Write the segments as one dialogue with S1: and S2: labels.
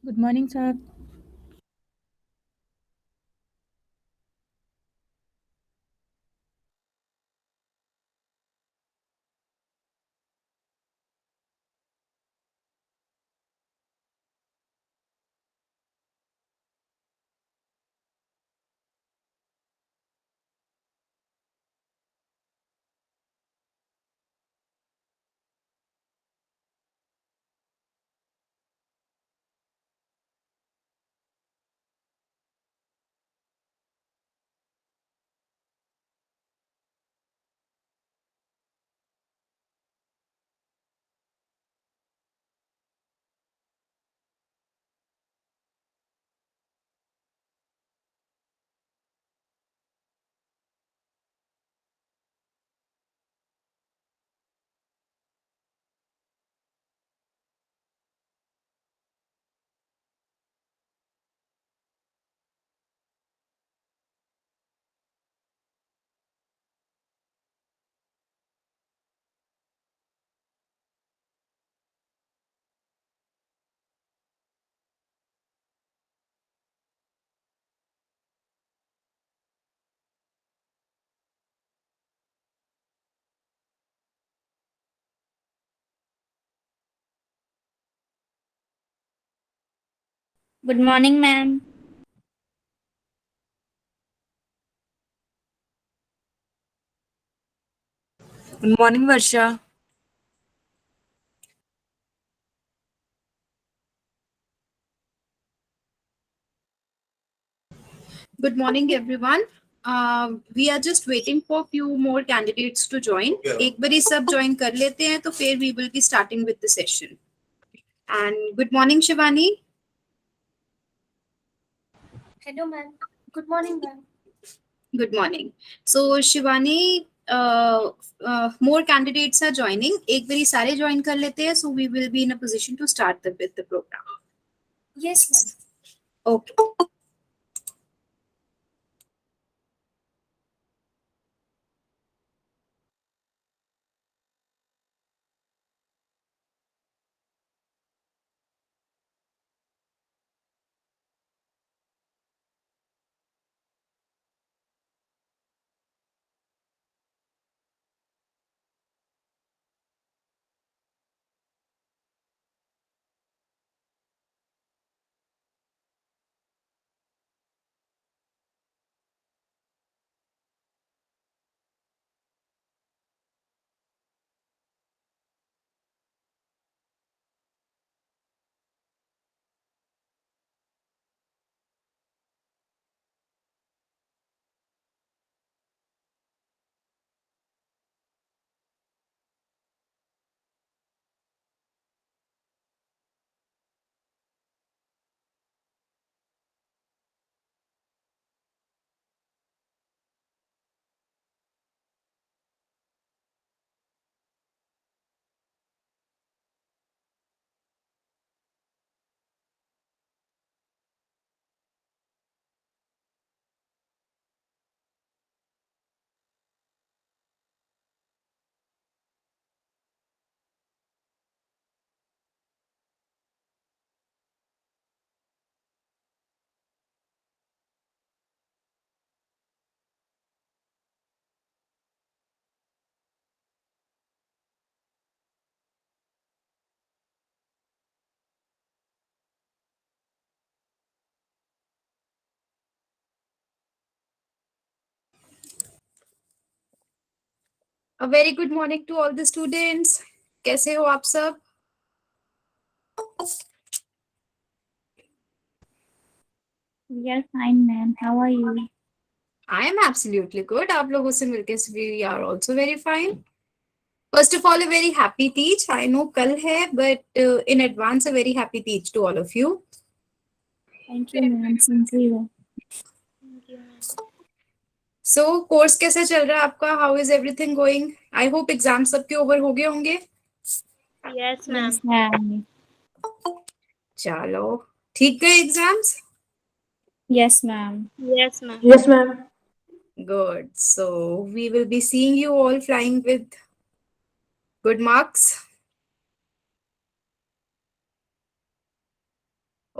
S1: Good morning, sir.
S2: Good morning, ma'am.
S3: Good morning, Varsha.
S4: Good morning, everyone. We are just waiting for few more candidates to join. एक बारी सब join कर लेते हैं तो फिर we will be starting with the session. And good morning, Shivani.
S2: Hello, ma'am. Good morning, ma'am.
S4: Good morning. So Shivani, more candidates are joining. एक बारी सारे join कर लेते हैं, so we will be in a position to start with the program.
S2: Yes, ma'am.
S4: Okay. A very good morning to all the students. कैसे हो आप सब?
S2: We are fine, ma'am. How are you?
S4: I am absolutely good. आप लोगों से मिलके we are also very fine. First of all, a very happy Teej. I know कल है, but in advance, a very happy Teej to all of you.
S2: Thank you, ma'am. Same to you.
S4: So, course कैसे चल रहा है आपका? How is everything going? I hope exams सबके over हो गए होंगे.
S2: Yes, ma'am. Yes, ma'am.
S4: चलो, ठीक गए exams?
S2: Yes, ma'am. Yes, ma'am.
S3: Yes, ma'am.
S4: Good. So, we will be seeing you all flying with good marks.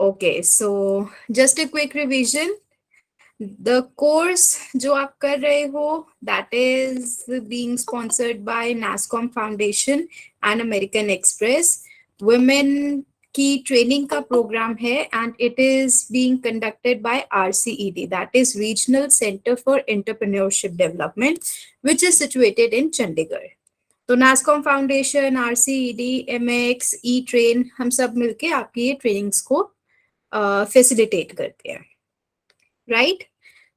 S4: Okay, so just a quick revision. The course जो आप कर रहे हो, that is being sponsored by NASCOM Foundation and American Express. Women की training का programme है and it is being conducted by RCED, that is Regional Center for Entrepreneurship Development, which is situated in Chandigarh. तो NASCOM foundation, RCED, MX, E-Train हम सब मिलके आपकी ये trainings को facilitate करते हैं, right?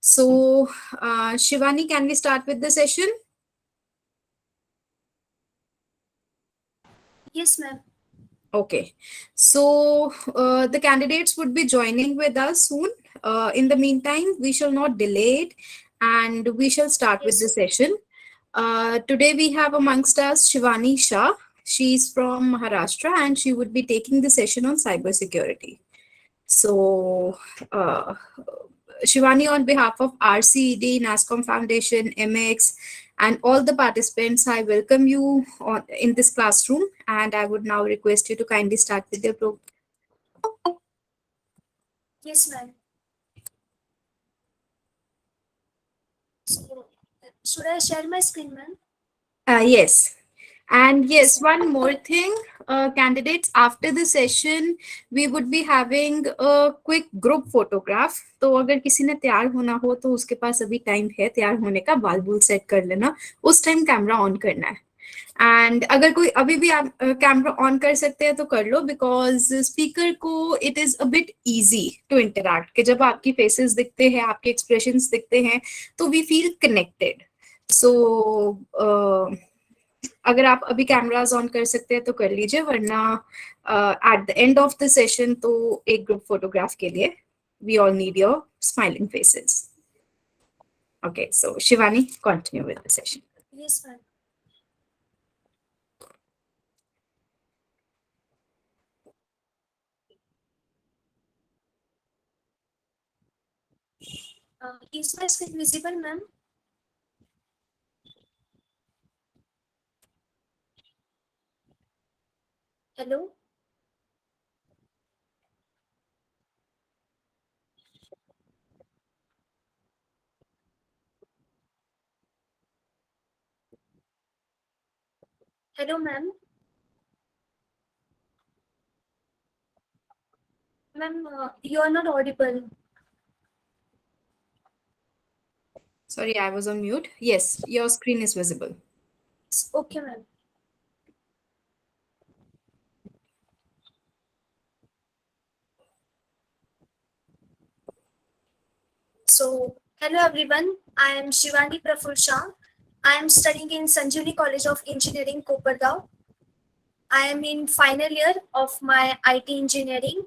S4: So, Shivani, can we start with the session?
S1: Yes, ma'am.
S4: Okay, so the candidates would be joining with us soon. In the meantime, we shall not delay it and we shall start with the session. Today we have amongst us Shivani Shah. She's from Maharashtra and she would be taking the session on cybersecurity. So, Shivani, on behalf of RCED, NASCOM Foundation, MX, and all the participants, I welcome you in this classroom, and I would now request you to kindly start with your program.
S1: Yes, ma'am. So, should I share my screen, ma'am?
S4: Yes. And yes, one more thing, candidates, after the session, we would be having a quick group photograph. तो अगर किसी ने तैयार होना हो तो उसके पास अभी टाइम है तैयार होने का, बाल बुल सेट कर लेना, उस टाइम कैमरा ऑन करना है. एंड अगर कोई अभी भी आप कैमरा ऑन कर सकते हैं तो कर लो, बिकॉज स्पीकर को it is a bit easy to interact, कि जब आपकी फेसेस दिखते हैं, आपके एक्सप्रेशंस दिखते हैं, तो वी फील कनेक्टेड. सो अगर आप अभी कैमराज ऑन कर सकते हैं तो कर लीजिए, वरना at the end of the session तो एक ग्रुप फोटोग्राफ के लिए we all need your smiling faces. Okay, so Shivani, continue with the session.
S1: Yes, ma'am. Is my screen visible, ma'am? Hello? Hello, ma'am. Ma'am, you are not audible.
S4: Sorry, I was on mute. Yes, your screen is visible.
S1: Okay, ma'am. So, hello everyone. I am Shivani Praful Shah. I am studying in Sanjeevani College of Engineering, Kopargaon. I am in final year of my IT engineering.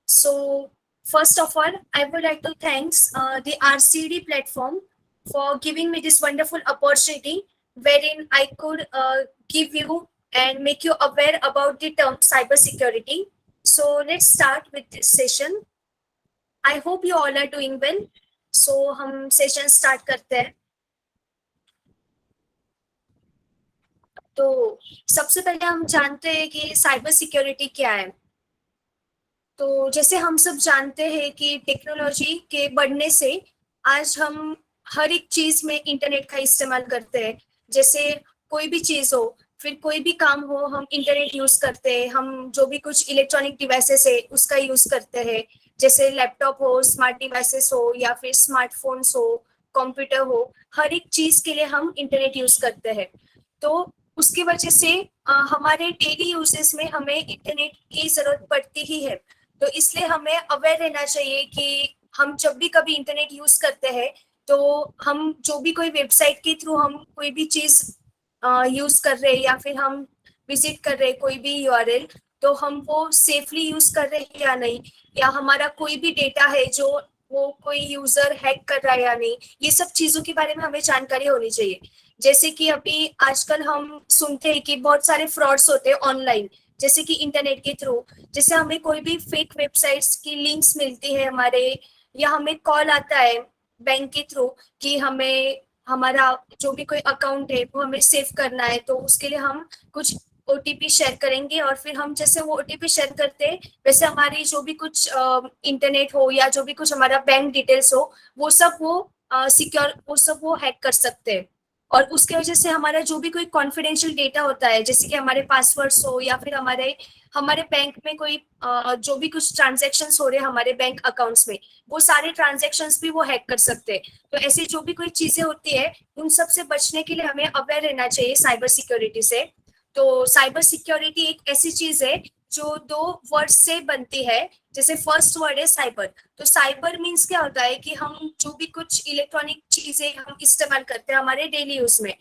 S1: So, first of all, I would like to thank the RCD platform for giving me this wonderful opportunity wherein I could give you and make you aware about the term cybersecurity. So, let's start with this session. I hope you all are doing well. So, हम session start करते हैं. तो सबसे पहले हम जानते हैं कि साइबर सिक्योरिटी क्या है. तो जैसे हम सब जानते हैं कि टेक्नोलॉजी के बढ़ने से आज हम हर एक चीज में इंटरनेट का इस्तेमाल करते हैं. जैसे कोई भी चीज हो, फिर कोई भी काम हो, हम इंटरनेट यूज करते हैं. हम जो भी कुछ इलेक्ट्रॉनिक डिवाइसेस है उसका यूज करते हैं. जैसे लैपटॉप हो, स्मार्ट डिवाइसेस हो, या फिर स्मार्टफोन्स हो, कंप्यूटर हो, हर एक चीज के लिए हम इंटरनेट यूज करते हैं. तो उसकी वजह से हमारे डेली यूजेस में हमें इंटरनेट की जरूरत पड़ती ही है. तो इसलिए हमें अवेयर रहना चाहिए कि हम जब भी कभी इंटरनेट यूज करते हैं तो हम जो भी कोई वेबसाइट के थ्रू हम कोई भी चीज यूज कर रहे हैं या फिर हम विजिट कर रहे हैं कोई भी यूआरएल, तो हम वो सेफली यूज कर रहे हैं या नहीं, या हमारा कोई भी डेटा है जो वो कोई यूजर हैक कर रहा है या नहीं, ये सब चीजों के बारे में हमें जानकारी होनी चाहिए. जैसे कि अभी आजकल हम सुनते हैं कि बहुत सारे फ्रॉड्स होते हैं ऑनलाइन, जैसे कि इंटरनेट के थ्रू. जैसे हमें कोई भी फेक वेबसाइट्स की लिंक्स मिलती है हमारे, या हमें कॉल आता है बैंक के थ्रू कि हमें हमारा जो भी कोई अकाउंट है वो हमें सेव करना है, तो उसके लिए हम कुछ ओटीपी शेयर करेंगे और फिर हम जैसे वो ओटीपी शेयर करते हैं वैसे हमारी जो भी कुछ इंटरनेट हो या जो भी कुछ हमारा बैंक डिटेल्स हो वो सब वो हैक कर सकते हैं। और उसके वजह से हमारा जो भी कोई कॉन्फिडेंशियल डेटा होता है जैसे कि हमारे पासवर्ड्स हो या फिर हमारे हमारे बैंक में कोई जो भी कुछ ट्रांजैक्शंस हो रहे हैं हमारे बैंक अकाउंट्स में वो सारे ट्रांजैक्शंस भी वो हैक कर सकते हैं। तो ऐसी जो भी कोई चीजें होती है उन सब से बचने के लिए हमें अवेयर रहना चाहिए साइबर सिक्योरिटी से। तो साइबर सिक्योरिटी एक ऐसी चीज है जो दो वर्ड से बनती है। जैसे फर्स्ट वर्ड है साइबर, तो साइबर मीन्स क्या होता है कि हम जो भी कुछ इलेक्ट्रॉनिक चीजें हम इस्तेमाल करते हैं हमारे डेली यूज में,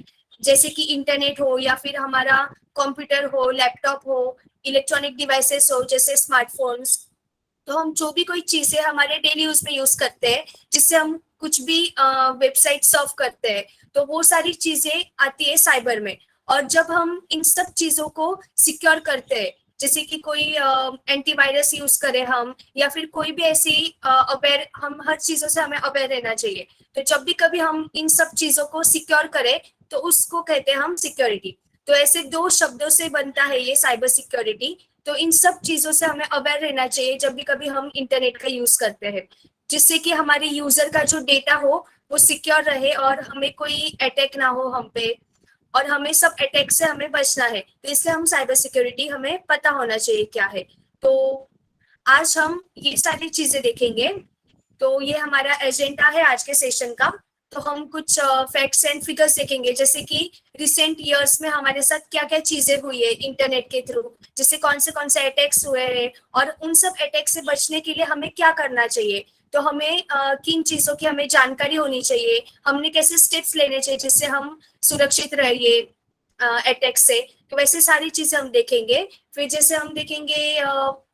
S1: जैसे कि इंटरनेट हो या फिर हमारा कंप्यूटर हो, लैपटॉप हो, इलेक्ट्रॉनिक डिवाइसेस हो जैसे स्मार्टफोन्स, तो हम जो भी कोई चीजें हमारे डेली यूज में यूज करते हैं जिससे हम कुछ भी वेबसाइट सर्फ करते हैं तो वो सारी चीजें आती है साइबर में। और जब हम इन सब चीजों को सिक्योर करते हैं जैसे कि कोई एंटीवायरस यूज करें हम या फिर कोई भी ऐसी अवेयर, हम हर चीजों से हमें अवेयर रहना चाहिए। तो जब भी कभी हम इन सब चीजों को सिक्योर करें तो उसको कहते हैं हम सिक्योरिटी। तो ऐसे दो शब्दों से बनता है ये साइबर सिक्योरिटी। तो इन सब चीजों से हमें अवेयर रहना चाहिए जब भी कभी हम इंटरनेट का यूज करते हैं जिससे कि हमारे यूजर का जो डेटा हो वो सिक्योर रहे और हमें कोई अटैक ना हो हम पे, और हमें सब अटैक से हमें बचना है। तो इसलिए हम साइबर सिक्योरिटी हमें पता होना चाहिए क्या है। तो आज हम ये सारी चीजें देखेंगे। तो ये हमारा एजेंडा है आज के सेशन का। तो हम कुछ फैक्ट्स एंड फिगर्स देखेंगे जैसे कि रिसेंट ईयर्स में हमारे साथ क्या क्या चीजें हुई है इंटरनेट के थ्रू, जैसे कौन से अटैक्स हुए हैं और उन सब अटैक से बचने के लिए हमें क्या करना चाहिए। तो हमें किन चीजों की हमें जानकारी होनी चाहिए, हमने कैसे स्टेप्स लेने चाहिए जिससे हम सुरक्षित रहिए अटैक से। तो वैसे सारी चीजें हम देखेंगे। फिर जैसे हम देखेंगे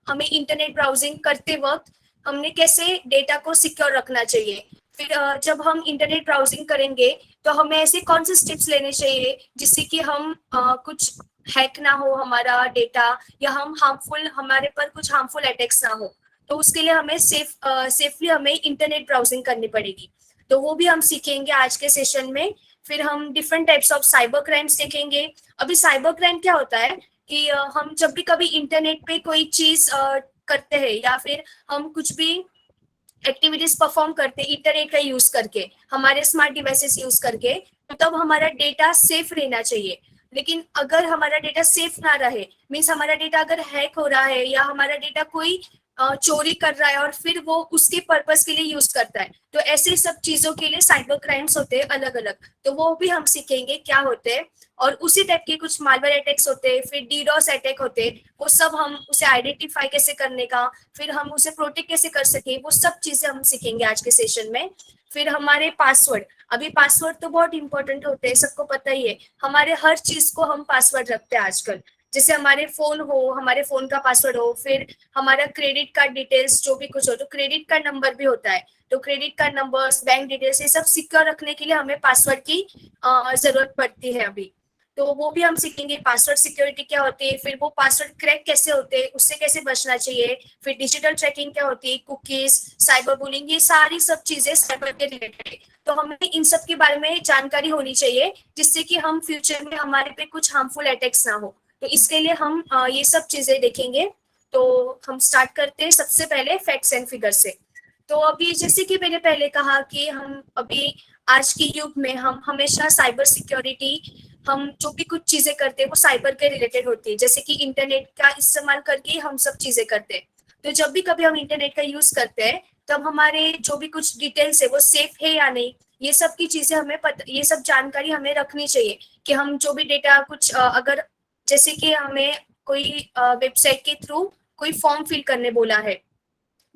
S1: हमें इंटरनेट ब्राउजिंग करते वक्त हमने कैसे डेटा को सिक्योर रखना चाहिए। फिर जब हम इंटरनेट ब्राउजिंग करेंगे तो हमें ऐसे कौन से स्टेप्स लेने चाहिए जिससे कि हम कुछ हैक ना हो हमारा डेटा या हम हमारे पर कुछ हार्मफुल अटैक्स ना हो। तो उसके लिए हमें सेफली हमें इंटरनेट ब्राउजिंग करनी पड़ेगी। तो वो भी हम सीखेंगे आज के सेशन में। फिर हम different types of cyber crimes देखेंगे। अभी साइबर क्राइम क्या होता है कि हम जब भी कभी इंटरनेट पे कोई चीज करते हैं या फिर हम कुछ भी एक्टिविटीज परफॉर्म करते हैं इंटरनेट का यूज करके, हमारे स्मार्ट डिवाइसेस यूज करके, तो तब हमारा डेटा सेफ रहना चाहिए। लेकिन अगर हमारा डेटा सेफ ना रहे, मीन्स हमारा डेटा अगर हैक हो रहा है या हमारा डेटा कोई चोरी कर रहा है और फिर वो उसके पर्पस के लिए यूज करता है, तो ऐसे सब चीजों के लिए साइबर क्राइम्स होते हैं अलग अलग। तो वो भी हम सीखेंगे क्या होते हैं। और उसी टाइप के कुछ मालवेयर अटैक्स होते हैं, फिर डीडोस अटैक होते हैं, वो सब हम उसे आइडेंटिफाई कैसे करने का, फिर हम उसे प्रोटेक्ट कैसे कर सके, वो सब चीजें हम सीखेंगे आज के सेशन में। फिर हमारे पासवर्ड, अभी पासवर्ड तो बहुत इंपॉर्टेंट होते हैं, सबको पता ही है। हमारे हर चीज को हम पासवर्ड रखते हैं आजकल, जैसे हमारे फोन हो, हमारे फोन का पासवर्ड हो, फिर हमारा क्रेडिट कार्ड डिटेल्स जो भी कुछ हो, तो क्रेडिट कार्ड नंबर भी होता है। तो credit card numbers, bank details, ये सब सिक्योर रखने के लिए हमें पासवर्ड की जरूरत पड़ती है अभी। तो वो भी हम सीखेंगे पासवर्ड सिक्योरिटी क्या होती है, फिर वो पासवर्ड क्रैक कैसे होते हैं, उससे कैसे बचना चाहिए, फिर डिजिटल ट्रैकिंग क्या होती है, कुकीज, साइबर बुलिंग, ये सारी सब चीजें साइबर के रिलेटेड है। तो हमें इन सब के बारे में जानकारी होनी चाहिए जिससे कि हम फ्यूचर में हमारे पे कुछ हार्मफुल अटैक्स ना हो। तो इसके लिए हम ये सब चीजें देखेंगे। तो हम स्टार्ट करते हैं सबसे पहले फैक्ट्स एंड फिगर से। तो अभी जैसे कि मैंने पहले कहा कि हम अभी आज के युग में हम हमेशा साइबर सिक्योरिटी, हम जो भी कुछ चीजें करते हैं वो साइबर के रिलेटेड होती है, जैसे कि इंटरनेट का इस्तेमाल करके हम सब चीजें करते हैं। तो जब भी कभी हम इंटरनेट का यूज करते हैं तब हमारे जो भी कुछ डिटेल्स है वो सेफ है या नहीं, ये सब की चीजें हमें ये सब जानकारी हमें रखनी चाहिए कि हम जो भी डेटा कुछ अगर जैसे कि हमें कोई वेबसाइट के थ्रू कोई फॉर्म फिल करने बोला है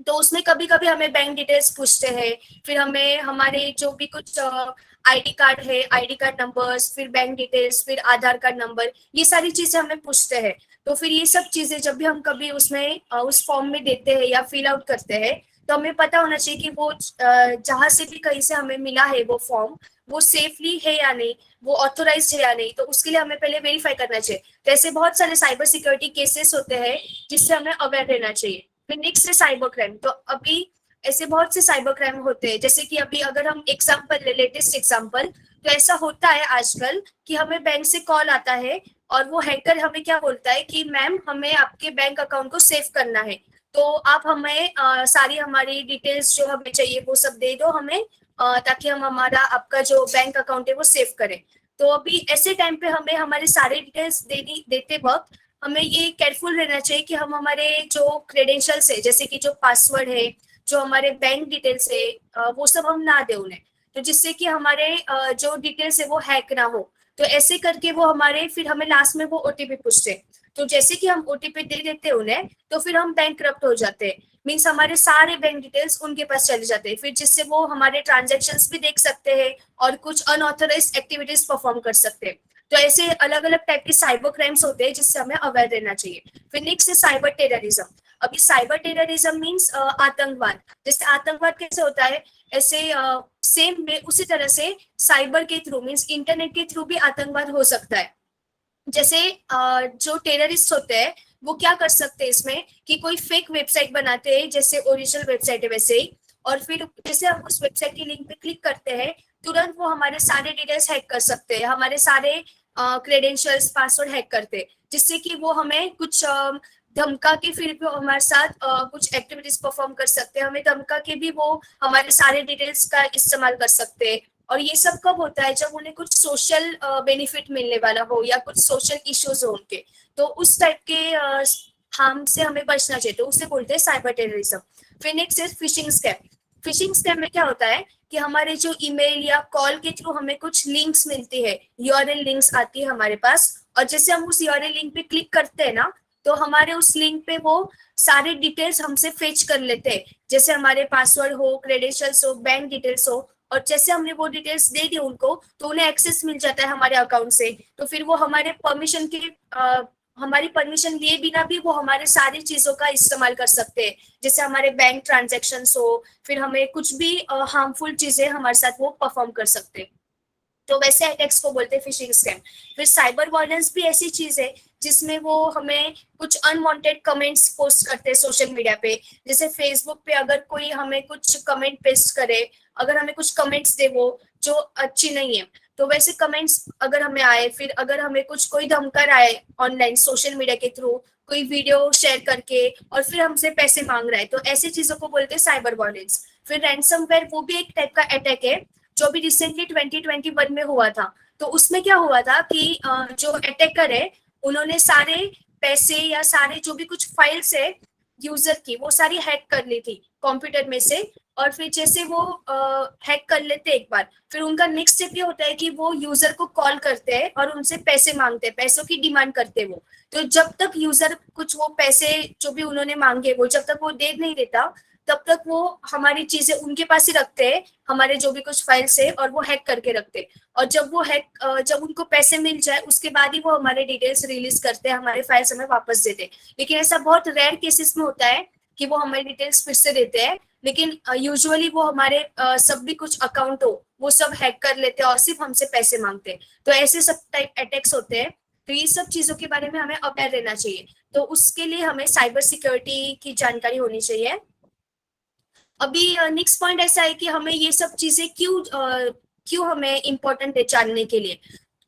S1: तो उसमें कभी कभी हमें बैंक डिटेल्स पूछते हैं, फिर हमें हमारे जो भी कुछ आईडी कार्ड है, आईडी कार्ड नंबर्स, फिर बैंक डिटेल्स, फिर आधार कार्ड नंबर, ये सारी चीजें हमें पूछते हैं। तो फिर ये सब चीजें जब भी हम कभी उसमें उस फॉर्म में देते हैं या फिल आउट करते हैं तो हमें पता होना चाहिए कि वो जहां से भी कहीं से हमें मिला है वो फॉर्म, वो सेफली है या नहीं, वो ऑथोराइज्ड है या नहीं। तो उसके लिए हमें पहले वेरीफाई करना चाहिए। तो ऐसे बहुत सारे साइबर सिक्योरिटी केसेस होते हैं जिससे हमें अवेयर रहना चाहिए। फिर नेक्स्ट है साइबर क्राइम। तो अभी ऐसे बहुत से साइबर क्राइम होते हैं, जैसे कि अभी अगर हम एग्जाम्पल, लेटेस्ट एग्जाम्पल, तो ऐसा होता है आजकल कि हमें बैंक से कॉल आता है और वो हैकर हमें क्या बोलता है कि मैम हमें आपके बैंक अकाउंट को सेव करना है, तो आप हमें सारी हमारी डिटेल्स जो हमें चाहिए वो सब दे दो हमें, ताकि हम हमारा आपका जो बैंक अकाउंट है वो सेव करें। तो अभी ऐसे टाइम पे हमें हमारे सारे डिटेल्स देते वक्त हमें ये केयरफुल रहना चाहिए कि हम हमारे जो क्रेडेंशियल्स है, जैसे कि जो पासवर्ड है, जो हमारे बैंक डिटेल्स है, वो सब हम ना दे उन्हें, तो जिससे कि हमारे जो डिटेल्स है वो हैक ना हो। तो ऐसे करके वो हमारे फिर हमें लास्ट में वो ओटीपी पूछते हैं, तो जैसे कि हम ओटीपी दे देते हैं उन्हें, तो फिर हम बैंक करप्ट हो जाते हैं, मीन्स हमारे सारे बैंक डिटेल्स उनके पास चले जाते हैं, फिर जिससे वो हमारे ट्रांजेक्शन्स भी देख सकते हैं और कुछ अनऑथराइज्ड एक्टिविटीज परफॉर्म कर सकते हैं। तो ऐसे अलग अलग टाइप के साइबर क्राइम्स होते हैं जिससे हमें अवेयर रहना चाहिए। फिर नेक्स्ट है साइबर टेररिज्म। अभी साइबर टेररिज्म मीन्स आतंकवाद। जैसे आतंकवाद कैसे होता है, ऐसे सेम वे उसी तरह से साइबर के थ्रू मीन्स इंटरनेट के थ्रू भी आतंकवाद हो सकता है। जैसे जो टेररिस्ट होते हैं वो क्या कर सकते हैं इसमें कि कोई फेक वेबसाइट बनाते हैं, जैसे ओरिजिनल वेबसाइट है वैसे ही, और फिर जैसे हम उस वेबसाइट की लिंक पे क्लिक करते हैं तुरंत वो हमारे सारे डिटेल्स हैक कर सकते हैं, हमारे सारे क्रेडेंशियल्स पासवर्ड हैक करते हैं, जिससे कि वो हमें कुछ धमका के फिर भी हमारे साथ कुछ एक्टिविटीज परफॉर्म कर सकते हैं, हमें धमका के भी वो हमारे सारे डिटेल्स का इस्तेमाल कर सकते हैं। और ये सब कब होता है, जब उन्हें कुछ सोशल बेनिफिट मिलने वाला हो या कुछ सोशल इश्यूज हो उनके, तो उस टाइप के हार्म से हमें बचना चाहिए, तो उसे बोलते हैं साइबर टेररिज्म। फिर नेक्स्ट है फिशिंग स्कैम। फिशिंग स्कैम में क्या होता है कि हमारे जो ईमेल या कॉल के थ्रू हमें कुछ लिंक्स मिलती है, यूआरएल लिंक्स आती है हमारे पास, और जैसे हम उस यूआरएल लिंक पे क्लिक करते हैं ना, तो हमारे उस लिंक पे वो सारे डिटेल्स हमसे फेच कर लेते हैं, जैसे हमारे पासवर्ड हो, क्रेडेंशियल्स हो, बैंक डिटेल्स हो, और जैसे हमने वो डिटेल्स दे दी उनको तो उन्हें एक्सेस मिल जाता है हमारे अकाउंट से, तो फिर वो हमारे परमिशन के हमारी परमिशन लिए बिना भी वो हमारे सारी चीजों का इस्तेमाल कर सकते हैं, जैसे हमारे बैंक ट्रांजैक्शंस हो, फिर हमें कुछ भी हार्मफुल चीजें हमारे साथ वो परफॉर्म कर सकते हैं। तो वैसे अटैक्स को बोलते हैं फिशिंग स्कैम। फिर साइबर वायलेंस भी ऐसी चीज है जिसमें वो हमें कुछ अनवांटेड कमेंट्स पोस्ट करते हैं सोशल मीडिया पे, जैसे फेसबुक पे अगर कोई हमें कुछ कमेंट पेस्ट करे, अगर हमें कुछ कमेंट्स दे वो जो अच्छी नहीं है, तो वैसे कमेंट्स अगर हमें आए, फिर अगर हमें कुछ कोई धमका रहा है ऑनलाइन सोशल मीडिया के थ्रू, कोई वीडियो शेयर करके और फिर हमसे पैसे मांग रहा है, तो ऐसी चीजों को बोलते हैं साइबर वायलेंस। फिर रैंसमवेयर वो भी एक टाइप का अटैक है जो भी रिसेंटली 2021 में हुआ था। तो उसमें क्या हुआ था कि जो अटैकर है उन्होंने सारे पैसे या सारे जो भी कुछ फाइल्स है यूजर की वो सारी हैक कर ली थी कंप्यूटर में से, और फिर जैसे वो हैक कर लेते एक बार, फिर उनका नेक्स्ट स्टेप ये होता है कि वो यूजर को कॉल करते हैं और उनसे पैसे मांगते हैं, पैसों की डिमांड करते हैं वो। तो जब तक यूजर कुछ वो पैसे जो भी उन्होंने मांगे वो जब तक वो दे नहीं देता, तब तक वो हमारी चीजें उनके पास ही रखते हैं, हमारे जो भी कुछ फाइल्स है, और वो हैक करके रखते हैं। और जब वो जब उनको पैसे मिल जाए उसके बाद ही वो हमारे डिटेल्स रिलीज करते हैं, हमारे फाइल्स हमें वापस देते हैं। लेकिन ऐसा बहुत रेयर केसेस में होता है कि वो हमारी डिटेल्स फिर से देते हैं, लेकिन यूजुअली वो हमारे सब भी कुछ अकाउंट हो वो सब हैक कर लेते हैं और सिर्फ हमसे पैसे मांगते हैं। तो ऐसे सब टाइप अटैक्स होते हैं। तो ये सब चीजों के बारे में हमें अवेयर रहना चाहिए, तो उसके लिए हमें साइबर सिक्योरिटी की जानकारी होनी चाहिए। अभी नेक्स्ट पॉइंट ऐसा है कि हमें ये सब चीजें क्यों हमें इम्पोर्टेंट है जानने के लिए,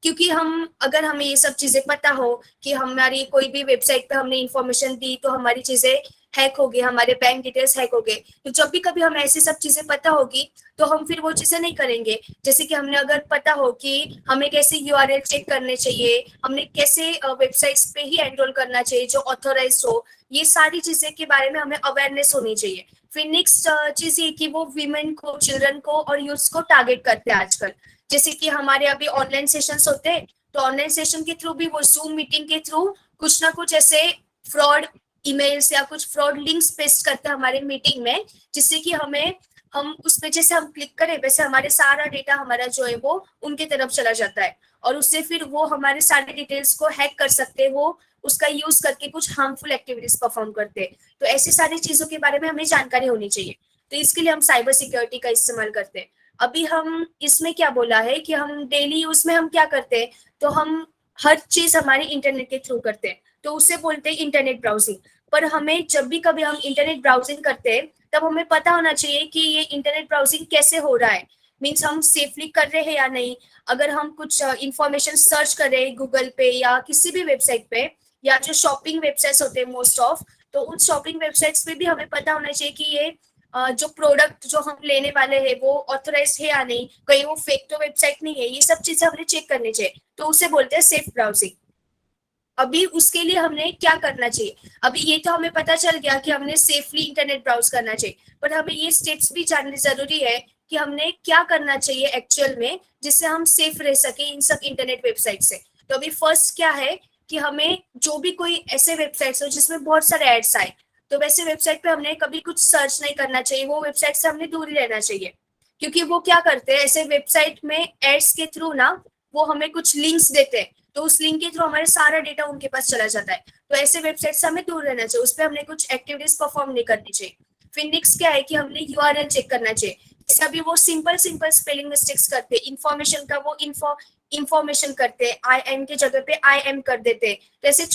S1: क्योंकि अगर हमें ये सब चीजें पता हो कि हमारी कोई भी वेबसाइट पे हमने इंफॉर्मेशन दी तो हमारी चीजें हैक हो गई, हमारे बैंक डिटेल्स हैक हो गए, तो जब भी कभी हमें ऐसी सब चीजें पता होगी तो हम फिर वो चीजें नहीं करेंगे। जैसे कि हमने अगर पता हो कि हमें कैसे यूआरएल चेक करने चाहिए, हमने कैसे वेबसाइट्स पे ही एनरोल करना चाहिए जो ऑथोराइज हो, ये सारी चीजें के बारे में हमें अवेयरनेस होनी चाहिए। फिर नेक्स्ट चीज ये कि वो वीमेन को, चिल्ड्रन को और यूथ्स को टारगेट करते हैं आजकल। जैसे कि हमारे अभी ऑनलाइन सेशंस होते हैं, तो ऑनलाइन सेशन के थ्रू भी वो जूम मीटिंग के थ्रू कुछ ना कुछ ऐसे फ्रॉड ईमेल्स या कुछ फ्रॉड लिंक्स पेस्ट करते हैं हमारे मीटिंग में, जिससे कि हम उसमें जैसे हम क्लिक करें वैसे हमारे सारा डेटा हमारा जो है वो उनके तरफ चला जाता है, और उससे फिर वो हमारे सारे डिटेल्स को हैक कर सकते हैं, वो उसका यूज करके कुछ हार्मफुल एक्टिविटीज परफॉर्म करते हैं। तो ऐसी सारी चीजों के बारे में हमें जानकारी होनी चाहिए, तो इसके लिए हम साइबर सिक्योरिटी का इस्तेमाल करते हैं। अभी हम इसमें क्या बोला है कि हम डेली यूज में हम क्या करते हैं, तो हम हर चीज हमारी इंटरनेट के थ्रू करते हैं, तो उसे बोलते हैं इंटरनेट ब्राउजिंग। पर हमें जब भी कभी हम इंटरनेट ब्राउजिंग करते हैं तब हमें पता होना चाहिए कि ये इंटरनेट ब्राउजिंग कैसे हो रहा है, मीन्स हम सेफली कर रहे हैं या नहीं। अगर हम कुछ इंफॉर्मेशन सर्च कर रहे हैं गूगल पे या किसी भी वेबसाइट पे, या जो शॉपिंग वेबसाइट्स होते हैं मोस्ट ऑफ, तो उन शॉपिंग वेबसाइट्स पे भी हमें पता होना चाहिए कि ये जो प्रोडक्ट जो हम लेने वाले हैं वो ऑथराइज है या नहीं, कहीं वो फेक तो वेबसाइट नहीं है, ये सब चीजें हमने चेक करनी चाहिए। तो उसे बोलते हैं सेफ ब्राउजिंग। अभी उसके लिए हमने क्या करना चाहिए, अभी ये तो हमें पता चल गया कि हमने सेफली इंटरनेट ब्राउज करना चाहिए, पर हमें ये स्टेप्स भी जानने जरूरी है कि हमने क्या करना चाहिए एक्चुअल में, जिससे हम सेफ रह सके इन सब इंटरनेट वेबसाइट से। तो अभी फर्स्ट क्या है कि हमें जो भी कोई ऐसे वेबसाइट्स हो जिसमें बहुत सारे एड्स आए, तो वैसे वेबसाइट पे हमने कभी कुछ सर्च नहीं करना चाहिए, वो वेबसाइट से हमने दूर ही रहना चाहिए। क्योंकि वो क्या करते हैं, ऐसे वेबसाइट में एड्स के थ्रू ना वो हमें कुछ लिंक्स देते हैं, तो उस लिंक के थ्रू हमारे सारा डेटा उनके पास चला जाता है। तो ऐसे वेबसाइट से हमें दूर रहना चाहिए, उस पर हमने कुछ एक्टिविटीज परफॉर्म नहीं करनी चाहिए। फिर नेक्स्ट क्या है कि हमने यूआरएल चेक करना चाहिए। जैसे अभी वो सिंपल स्पेलिंग मिस्टेक्स करते हैं, इंफॉर्मेशन का वो इंफॉर्मेशन करते हैं, आई एम के जगह पे आई एम कर देते हैं। तो ऐसे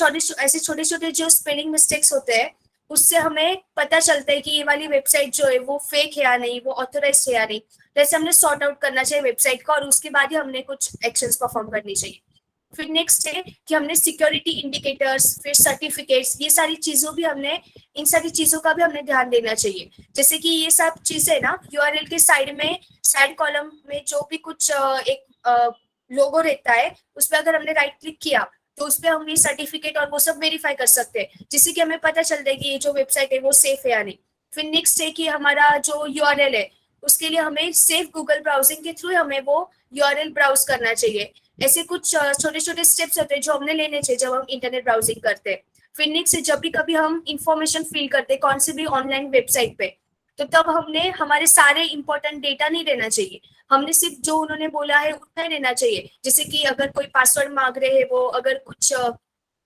S1: छोटे छोटे जो स्पेलिंग मिस्टेक्स होते हैं, उससे हमें पता चलता है कि ये वाली वेबसाइट जो है वो फेक है या नहीं, वो ऑथराइज है या नहीं। तो ऐसे हमने सॉर्ट आउट करना चाहिए वेबसाइट का, और उसके बाद ही हमने कुछ एक्शंस परफॉर्म करनी चाहिए। फिर नेक्स्ट है कि हमने सिक्योरिटी इंडिकेटर्स, फिर सर्टिफिकेट्स, ये सारी चीजों भी हमने, इन सारी चीजों का भी हमने ध्यान देना चाहिए। जैसे कि ये सब चीजें ना यूआरएल के साइड में, साइड कॉलम में जो भी कुछ एक लोगो रहता है, उस पर अगर हमने राइट क्लिक किया तो उस पर हम ये सर्टिफिकेट और वो सब वेरीफाई कर सकते हैं, जिससे कि हमें पता चलता है कि ये जो वेबसाइट है वो सेफ है या नहीं। फिर नेक्स्ट है कि हमारा जो यूआरएल है उसके लिए हमें सेफ गूगल ब्राउजिंग के थ्रू हमें वो यूआरएल ब्राउज करना चाहिए। ऐसे कुछ छोटे छोटे स्टेप्स होते हैं जो हमने लेने चाहिए जब हम इंटरनेट ब्राउजिंग करते हैं। फिर नेक्स्ट जब भी कभी हम इंफॉर्मेशन फिल करते हैं कौन सी भी ऑनलाइन वेबसाइट पे, तो तब हमने हमारे सारे इंपॉर्टेंट डेटा नहीं देना चाहिए, हमने सिर्फ जो उन्होंने बोला है उतना ही देना चाहिए। जैसे कि अगर कोई पासवर्ड मांग रहे हैं, वो अगर कुछ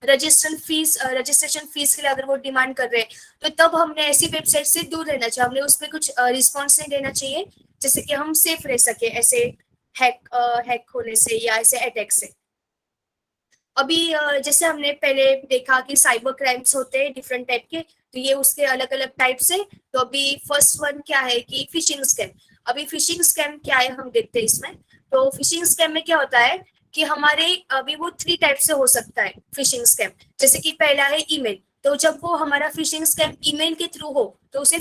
S1: रजिस्ट्रेशन फीस के लिए अगर वो डिमांड कर रहे हैं, तो तब हमने ऐसी वेबसाइट से दूर रहना चाहिए, हमने उस पर कुछ रिस्पॉन्स नहीं देना चाहिए, जैसे कि हम सेफ रह सके ऐसे हैक होने से या ऐसे अटैक से। अभी जैसे हमने पहले देखा कि साइबर क्राइम्स होते हैं डिफरेंट टाइप के, तो ये उसके अलग अलग टाइप्स है। तो अभी फर्स्ट वन क्या है कि फिशिंग स्कैम। अभी फिशिंग स्कैम क्या है हम देखते हैं इसमें। तो फिशिंग स्कैम में क्या होता है कि हमारे अभी वो 3 टाइप से हो सकता है फिशिंग स्कैम। जैसे कि पहला है ईमेल, तो जब वो हमारा फिशिंग स्कैम ईमेल के थ्रू हो तो उसे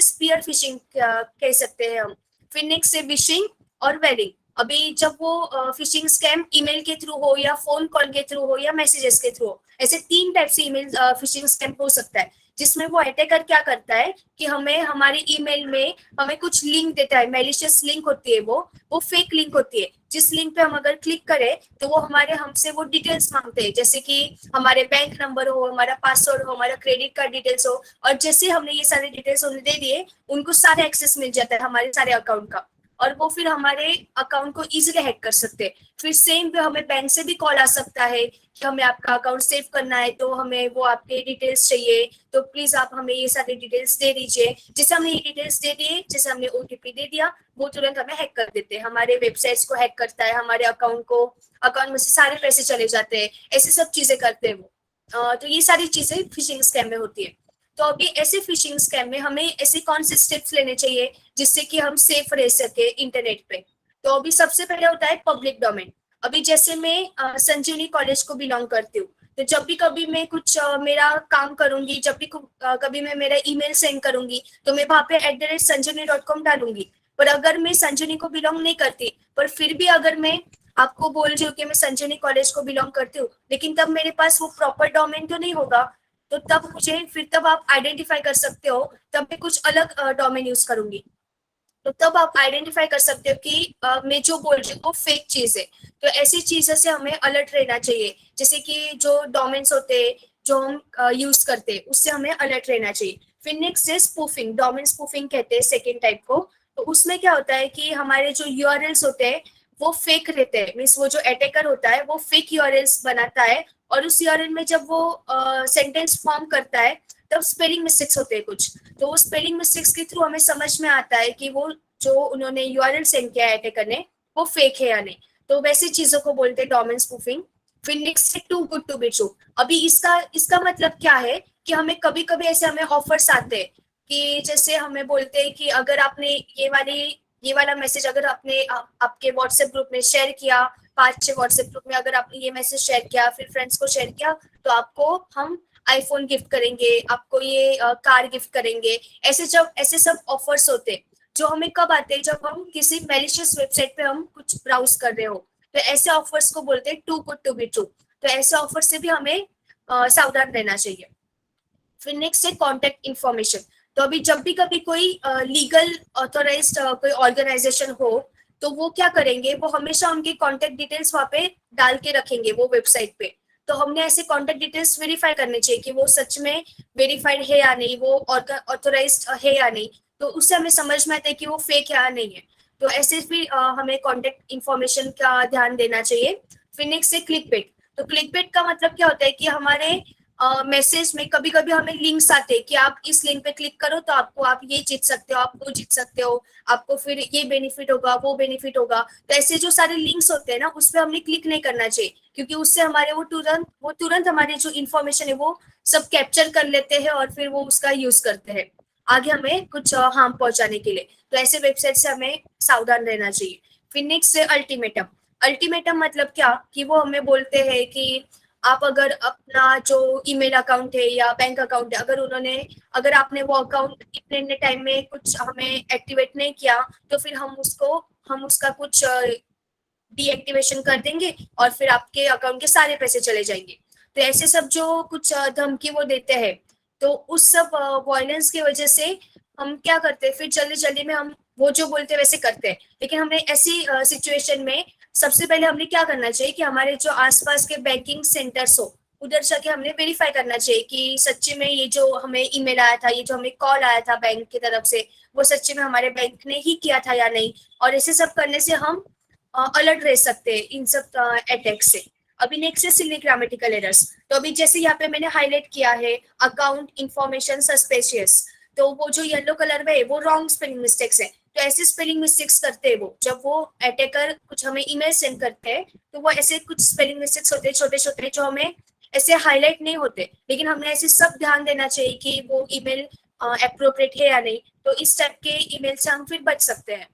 S1: स्पीयर फिशिंग कह सकते हैं हम। फिर नेक्स्ट है विशिंग और वेलिंग। अभी जब वो फिशिंग स्कैम ईमेल के थ्रू हो या फोन कॉल के थ्रू हो या मैसेजेस के थ्रू हो, ऐसे 3 टाइप से ईमेल फिशिंग स्कैम हो सकता है, जिसमें वो अटैकर क्या करता है कि हमें हमारे ईमेल में हमें कुछ लिंक देता है, मैलिशियस लिंक होती है, वो फेक लिंक होती है, जिस लिंक पे हम अगर क्लिक करें तो वो हमसे वो डिटेल्स मांगते हैं, जैसे कि हमारे बैंक नंबर हो, हमारा पासवर्ड हो, हमारा क्रेडिट कार्ड डिटेल्स हो, और जैसे हमने ये सारे डिटेल्स उन्हें दे दिए, उनको सारे एक्सेस मिल जाता है हमारे सारे अकाउंट का, और वो फिर हमारे अकाउंट को इजीली हैक कर सकते हैं। फिर सेम पे हमें बैंक से भी कॉल आ सकता है कि हमें आपका अकाउंट सेव करना है, तो हमें वो आपके डिटेल्स चाहिए, तो प्लीज आप हमें ये सारे डिटेल्स दे दीजिए। जैसे हमने ये डिटेल्स दे दिए, जैसे हमने ओटीपी दे दिया, वो तुरंत हमें हैक कर देते हैं, हमारे वेबसाइट्स को हैक करता है, हमारे अकाउंट में से सारे पैसे चले जाते हैं, ऐसे सब चीजें करते हैं वो। तो ये सारी चीजें फिशिंग स्कैम में होती है। तो अभी ऐसे फिशिंग स्कैम में हमें ऐसे कौन से स्टेप्स लेने चाहिए जिससे कि हम सेफ रह सके इंटरनेट पे। तो अभी सबसे पहले होता है पब्लिक डोमेन। अभी जैसे मैं संजीवनी कॉलेज को बिलोंग करती हूँ, तो जब भी कभी मैं कुछ मेरा काम करूंगी, जब भी कभी मैं मेरा ईमेल सेंड करूंगी, तो मैं वहां पे @sanjivani.com डालूंगी। पर अगर मैं संजीवनी को बिलोंग नहीं करती, पर फिर भी अगर मैं आपको बोल रही हूँ कि मैं संजीवनी कॉलेज को बिलोंग करती हूँ, लेकिन तब मेरे पास वो प्रॉपर डोमेन तो नहीं होगा, तो तब आप आइडेंटिफाई कर सकते हो, तब मैं कुछ अलग डोमेन यूज करूंगी। तो तब आप आइडेंटिफाई कर सकते हो कि मैं जो बोल रही हूँ वो फेक चीज है। तो ऐसी चीजों से हमें अलर्ट रहना चाहिए, जैसे कि जो डोमेन्स होते हैं जो हम यूज करते हैं उससे हमें अलर्ट रहना चाहिए। फिर नेक्स्ट है स्पूफिंग, डोमेन स्पूफिंग कहते हैं सेकेंड टाइप को। तो उसमें क्या होता है कि हमारे जो यूआरएल्स होते हैं वो फेक रहते हैं, मीन्स वो जो अटैकर होता है वो फेक यूआरएल्स बनाता है, और उस यूआरएल में जब वो सेंटेंस फॉर्म करता है तब स्पेलिंग मिस्टेक्स होते हैं कुछ, तो वो स्पेलिंग मिस्टेक्स के थ्रू हमें समझ में आता है कि वो जो उन्होंने यूआरएल सेंड किया है अटैकर ने वो फेक है या नहीं। तो वैसी चीजों को बोलते हैं डोमेन स्पूफिंग। फिर नेक्स्ट है too good to be true. अभी इसका मतलब क्या है कि हमें कभी कभी ऐसे हमें ऑफर्स आते हैं कि जैसे हमें बोलते हैं कि अगर आपने ये वाला मैसेज अगर आपके व्हाट्सएप ग्रुप में शेयर किया, 5-6 व्हाट्सएप ग्रुप में अगर आपने ये मैसेज शेयर किया, फिर फ्रेंड्स को शेयर किया, तो आपको हम आईफोन गिफ्ट करेंगे, आपको ये कार गिफ्ट करेंगे। ऐसे सब ऑफर्स होते हैं जो हमें कब आते हैं, जब हम किसी मैलिशियस वेबसाइट पे हम कुछ ब्राउज कर रहे हो, तो ऐसे ऑफर्स को बोलते हैं too good to be true. तो ऐसे ऑफर से भी हमें सावधान रहना चाहिए। फिर नेक्स्ट है कॉन्टेक्ट इन्फॉर्मेशन। तो अभी जब भी कभी कोई लीगल ऑथोराइज्ड कोई ऑर्गेनाइजेशन हो, तो वो क्या करेंगे, वो हमेशा उनके कॉन्टेक्ट डिटेल्स वहाँ पे डाल के रखेंगे वो वेबसाइट पे। तो हमने ऐसे कॉन्टेक्ट डिटेल्स वेरीफाई करने चाहिए कि वो सच में वेरीफाइड है या नहीं, वो ऑथोराइज्ड है या नहीं। तो उससे हमें समझ में आता है कि वो फेक है या नहीं है। तो ऐसे भी हमें कॉन्टेक्ट इन्फॉर्मेशन का ध्यान देना चाहिए। फिर नेक्स्ट है क्लिक बेट। तो क्लिक बेट का मतलब क्या होता है कि हमारे मैसेज में कभी कभी हमें लिंक्स आते हैं कि आप इस लिंक पे क्लिक करो तो आप ये जीत सकते हो, आप वो जीत सकते हो, आपको फिर ये बेनिफिट होगा, वो बेनिफिट होगा। तो ऐसे जो सारे लिंक्स होते हैं ना, उस पर हमने क्लिक नहीं करना चाहिए, क्योंकि उससे हमारे वो तुरंत हमारे जो इन्फॉर्मेशन है वो सब कैप्चर कर लेते हैं और फिर वो उसका यूज करते हैं आगे हमें कुछ हार्म पहुंचाने के लिए। तो ऐसे वेबसाइट से हमें सावधान रहना चाहिए। फिर नेक्स्ट है अल्टीमेटम। अल्टीमेटम मतलब क्या कि वो हमें बोलते हैं कि आप अगर अपना जो ईमेल अकाउंट है या बैंक अकाउंट है, अगर आपने वो अकाउंट इतने टाइम में कुछ हमें एक्टिवेट नहीं किया, तो फिर हम उसका कुछ डीएक्टिवेशन कर देंगे और फिर आपके अकाउंट के सारे पैसे चले जाएंगे। तो ऐसे सब जो कुछ धमकी वो देते हैं, तो उस सब वायलेंस की वजह से हम क्या करते हैं, फिर जल्दी में हम वो जो बोलते हैं वैसे करते हैं। लेकिन हमने ऐसी सिचुएशन में सबसे पहले हमने क्या करना चाहिए कि हमारे जो आसपास के बैंकिंग सेंटर्स हो, उधर जाके हमने वेरीफाई करना चाहिए कि सच्ची में ये जो हमें ईमेल आया था, ये जो हमें कॉल आया था बैंक की तरफ से, वो सच्ची में हमारे बैंक ने ही किया था या नहीं। और ऐसे सब करने से हम अलर्ट रह सकते हैं इन सब अटैक से। अभी नेक्स्ट है सिली ग्रामेटिकल एरर्स। तो अभी जैसे यहाँ पे मैंने हाईलाइट किया है अकाउंट इंफॉर्मेशन सस्पेशियस, तो वो जो येलो कलर में है वो रॉन्ग स्पेलिंग मिस्टेक्स है। तो ऐसे स्पेलिंग मिस्टेक्स करते हैं वो, जब वो अटैकर कुछ हमें ईमेल सेंड करते हैं, तो वो ऐसे कुछ स्पेलिंग मिस्टेक्स होते हैं छोटे छोटे, जो हमें ऐसे हाईलाइट नहीं होते, लेकिन हमने ऐसे सब ध्यान देना चाहिए कि वो ईमेल एप्रोप्रिएट है या नहीं। तो इस टाइप के ईमेल से हम फिर बच सकते हैं।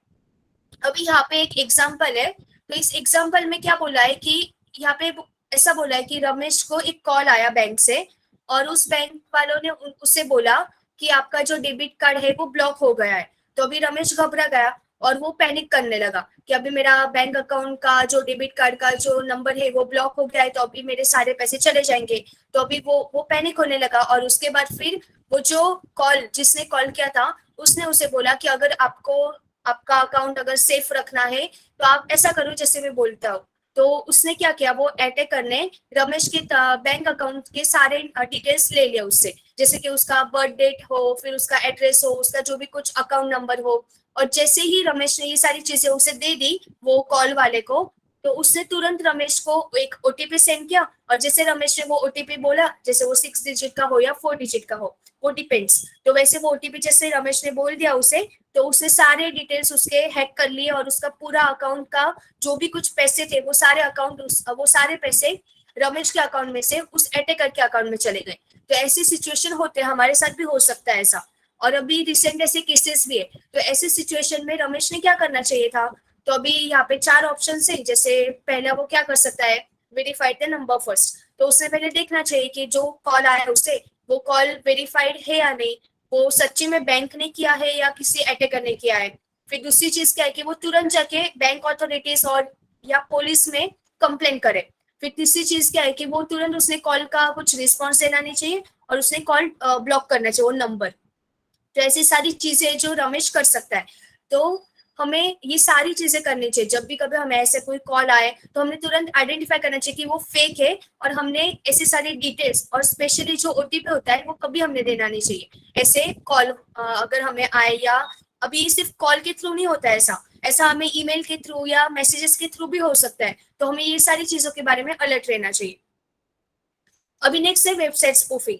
S1: अभी यहाँ पे एक एग्जाम्पल है। तो इस एग्जाम्पल में क्या बोला है कि यहाँ पे ऐसा बोला है कि रमेश को एक कॉल आया बैंक से, और उस बैंक वालों ने उससे बोला कि आपका जो डेबिट कार्ड है वो ब्लॉक हो गया है। तो अभी रमेश घबरा गया और वो पैनिक करने लगा कि अभी मेरा बैंक अकाउंट का जो डेबिट कार्ड का जो नंबर है वो ब्लॉक हो गया है, तो अभी मेरे सारे पैसे चले जाएंगे। तो अभी वो पैनिक होने लगा। और उसके बाद फिर वो जो जिसने कॉल किया था, उसने उसे बोला कि अगर आपका अकाउंट अगर सेफ रखना है तो आप ऐसा करो जैसे मैं बोलता हूँ। तो उसने क्या किया, वो अटैकर ने रमेश के बैंक अकाउंट के सारे डिटेल्स ले लिया उससे, जैसे कि उसका बर्थ डेट हो, फिर उसका एड्रेस हो, उसका जो भी कुछ अकाउंट नंबर हो। और जैसे ही रमेश ने ये सारी चीजें उसे दे दी वो कॉल वाले को, तो उसने तुरंत रमेश को एक ओटीपी सेंड किया। और जैसे रमेश ने वो ओटीपी बोला, जैसे वो 6 डिजिट का हो या 4 डिजिट का हो, वो डिपेंड्स, तो वैसे वो ओटीपी जैसे रमेश ने बोल दिया उसे, तो उसने सारे डिटेल्स उसके हैक कर लिए और उसका पूरा अकाउंट का जो भी कुछ पैसे थे वो सारे पैसे रमेश के अकाउंट में से उस अटैकर के अकाउंट में चले गए। तो ऐसी सिचुएशन होते हैं, हमारे साथ भी हो सकता है ऐसा। और अभी रिसेंट ऐसे केसेस भी है। तो ऐसे सिचुएशन में रमेश ने क्या करना चाहिए था, तो अभी यहाँ पे 4 ऑप्शन है। जैसे पहला वो क्या कर सकता है, वेरीफाइड द नंबर फर्स्ट। तो उसने पहले देखना चाहिए कि जो कॉल आया उसे, वो कॉल वेरीफाइड है या नहीं, वो सच्ची में बैंक ने किया है या किसी अटैकर ने किया है। फिर दूसरी चीज क्या है कि वो तुरंत जाके बैंक ऑथोरिटीज और या पुलिस में कंप्लेन करे। फिर तीसरी चीज क्या है कि वो तुरंत उसने कॉल का कुछ रिस्पॉन्स देना नहीं चाहिए और उसने कॉल ब्लॉक करना चाहिए वो नंबर। तो ऐसी सारी चीजें जो रमेश कर सकता है, तो हमें ये सारी चीजें करनी चाहिए। जब भी कभी हमें ऐसे कोई कॉल आए तो हमने तुरंत आइडेंटिफाई करना चाहिए कि वो फेक है, और हमने ऐसी सारी डिटेल्स और स्पेशली जो ओटीपी होता है वो कभी हमने देना नहीं चाहिए। ऐसे कॉल अगर हमें आए, या अभी सिर्फ कॉल के थ्रू नहीं होता है ऐसा हमें ईमेल के थ्रू या मैसेजेस के थ्रू भी हो सकता है। तो हमें ये सारी चीजों के बारे में अलर्ट रहना चाहिए। अभी नेक्स्ट है वेबसाइट स्पूफिंग।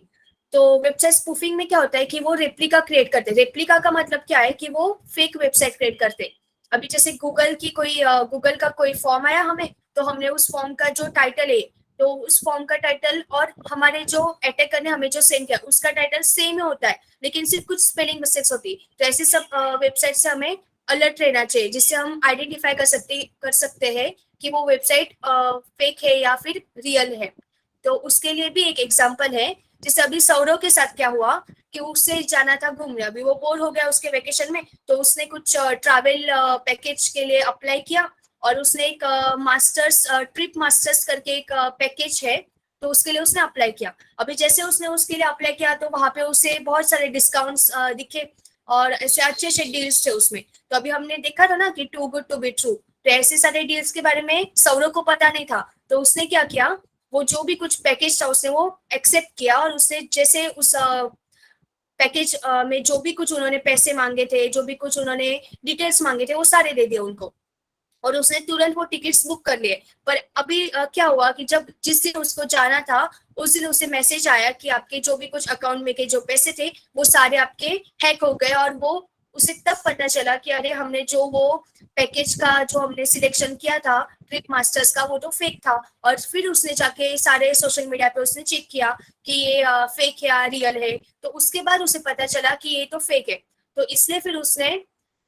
S1: तो वेबसाइट स्पूफिंग में क्या होता है कि वो रेप्लिका क्रिएट करते हैं। रेप्लिका का मतलब क्या है कि वो फेक वेबसाइट क्रिएट करते हैं। अभी जैसे गूगल का कोई फॉर्म आया हमें, तो हमने उस फॉर्म का जो टाइटल है, तो उस फॉर्म का टाइटल और हमारे जो अटैकर ने हमें जो सेंड किया उसका टाइटल सेम ही होता है, लेकिन सिर्फ कुछ स्पेलिंग मिस्टेक्स होती है। तो ऐसे सब वेबसाइट से हमें अलर्ट रहना चाहिए, जिससे हम आइडेंटिफाई कर सकते हैं कि वो वेबसाइट फेक है या फिर रियल है। तो उसके लिए भी एक एग्जांपल है, जैसे अभी सौरव के साथ क्या हुआ कि उससे जाना था घूमने, अभी वो बोर हो गया उसके वेकेशन में, तो उसने कुछ ट्रैवल पैकेज के लिए अप्लाई किया, और उसने एक मास्टर्स ट्रिप मास्टर्स करके एक पैकेज है, तो उसके लिए उसने अप्लाई किया। अभी जैसे उसने उसके लिए अप्लाई किया तो वहां पे उसे बहुत सारे डिस्काउंट्स दिखे, और ऐसे अच्छे अच्छे डील्स थे उसमें। तो अभी हमने देखा था ना कि too good to be true, तो ऐसे सारे डील्स के बारे में सौरव को पता नहीं था, तो उसने क्या किया, वो जो भी कुछ पैकेज था उसने वो एक्सेप्ट किया, और उसने जैसे उस पैकेज में जो भी कुछ उन्होंने पैसे मांगे थे, जो भी कुछ उन्होंने डिटेल्स मांगे थे, वो सारे दे दिए उनको, और उसने तुरंत वो टिकट्स बुक कर लिए। पर अभी क्या हुआ कि जब जिस दिन उसको जाना था, उस दिन उसे मैसेज आया कि आपके जो भी कुछ अकाउंट में के जो पैसे थे वो सारे आपके हैक हो गए, और वो उसे तब पता चला कि अरे हमने जो वो पैकेज का जो हमने सिलेक्शन किया था ट्रिप मास्टर्स का, वो तो फेक था। और फिर उसने जाके सारे सोशल मीडिया पे उसने चेक किया कि ये फेक है या रियल है, तो उसके बाद उसे पता चला कि ये तो फेक है। तो इसलिए फिर उसने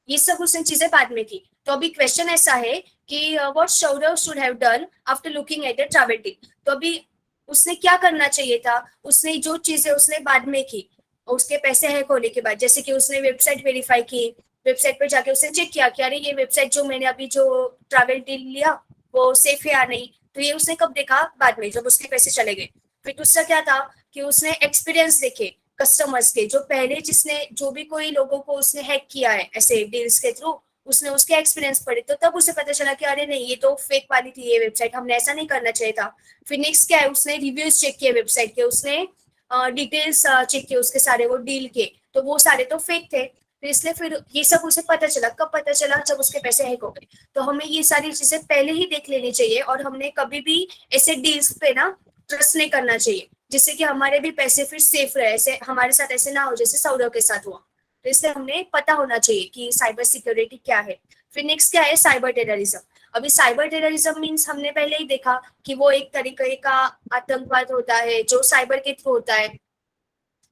S1: ये सब उसने चीजें बाद में की। तो अभी क्वेश्चन ऐसा है कि what Saurav should have done after looking at the travel tip. तो अभी उसने क्या करना चाहिए था, उसने जो चीजें उसने बाद में की, उसके पैसे हैक होने के बाद, जैसे कि उसने वेबसाइट वेरीफाई की, वेबसाइट पर जाके उसने चेक किया कि अरे ये वेबसाइट जो मैंने अभी जो ट्रैवल डील लिया वो सेफ है या नहीं। तो ये उसने कब देखा, बाद में, जब उसके पैसे चले गए। फिर दूसरा क्या था कि उसने एक्सपीरियंस देखे कस्टमर्स के, जो पहले जिसने जो भी कोई लोगों को उसने हैक किया है ऐसे डील्स के थ्रू, उसने उसके एक्सपीरियंस पढ़े, तो तब उसे पता चला कि अरे नहीं ये तो फेक वाली थी ये वेबसाइट, हमने ऐसा नहीं करना चाहिए था। फिर नेक्स्ट क्या है, उसने रिव्यूज चेक किए वेबसाइट के, उसने डिटेल्स चेक किए उसके सारे वो डील के, तो वो सारे तो फेक थे। तो इसलिए फिर ये सब उसे पता चला, कब पता चला, जब उसके पैसे हैक हो गए। तो हमें ये सारी चीजें पहले ही देख लेनी चाहिए, और हमने कभी भी ऐसे डील्स पे ना ट्रस्ट नहीं करना चाहिए, जिससे कि हमारे भी पैसे फिर सेफ रहे, ऐसे हमारे साथ ऐसे ना हो जैसे सौरव के साथ हुआ। तो इसलिए हमें पता होना चाहिए कि साइबर सिक्योरिटी क्या है। फिर नेक्स्ट क्या है, साइबर टेररिज्म। अभी साइबर टेररिज्म मीन्स हमने पहले ही देखा कि वो एक तरीके का आतंकवाद होता है जो साइबर के थ्रू होता है।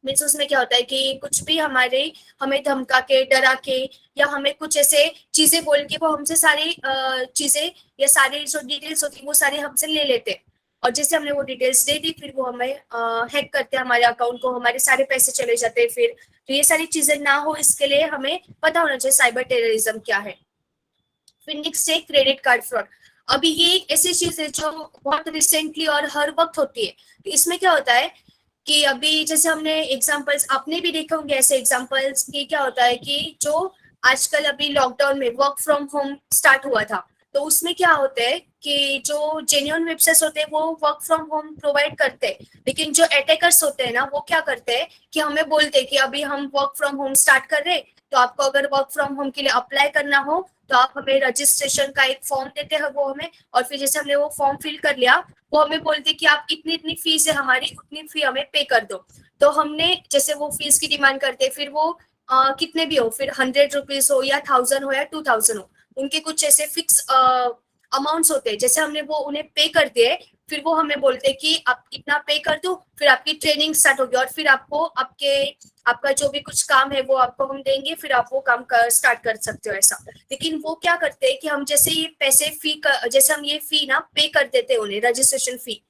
S1: मीन्स उसमें क्या होता है कि कुछ भी हमें धमका के, डरा के, या हमें कुछ ऐसे चीजें बोल के वो हमसे सारी चीजें या सारी जो डिटेल्स होती है वो सारी हमसे ले लेते हैं, और जैसे हमने वो डिटेल्स दे दी फिर वो हमें हैक करते हैं हमारे अकाउंट को, हमारे सारे पैसे चले जाते हैं फिर। तो ये सारी चीजें ना हो इसके लिए हमें पता होना चाहिए साइबर टेररिज्म क्या है। फिर नेक्स्ट है क्रेडिट कार्ड फ्रॉड। अभी ये एक ऐसी चीज है जो बहुत रिसेंटली और हर वक्त होती है। तो इसमें क्या होता है कि अभी जैसे हमने एग्जांपल्स आपने भी देखे होंगे ऐसे एग्जांपल्स कि क्या होता है कि जो आजकल अभी लॉकडाउन में वर्क फ्रॉम होम स्टार्ट हुआ था, तो उसमें क्या होता है कि जो जेन्युइन वेबसाइट्स होते हैं वो वर्क फ्रॉम होम प्रोवाइड करते हैं, लेकिन जो अटैकर्स होते हैं ना वो क्या करते हैं कि हमें बोलते हैं कि अभी हम वर्क फ्रॉम होम स्टार्ट कर रहे हैं, तो आपको अगर वर्क फ्रॉम होम के लिए अप्लाई करना हो तो आप हमें रजिस्ट्रेशन का एक फॉर्म देते हैं वो हमें, और फिर जैसे हमने वो फॉर्म फिल कर लिया वो हमें बोलते कि आप इतनी इतनी फीस है हमारी, उतनी फी हमें पे कर दो। तो हमने जैसे वो फीस की डिमांड करते फिर वो कितने भी हो, फिर 100 रुपीज हो या 1000 हो या 2000 हो, उनके कुछ ऐसे फिक्स अमाउंट्स होते हैं, जैसे हमने वो उन्हें पे कर दिए फिर वो हमें बोलते हैं कि आप इतना पे कर दो, फिर आपकी ट्रेनिंग स्टार्ट होगी और फिर आपको आपका जो भी कुछ काम है वो आपको हम देंगे, फिर आप वो काम स्टार्ट कर सकते हो ऐसा। लेकिन वो क्या करते हैं कि हम जैसे ये पैसे जैसे हम ये फी ना पे कर देते हैं उन्हें, रजिस्ट्रेशन फी,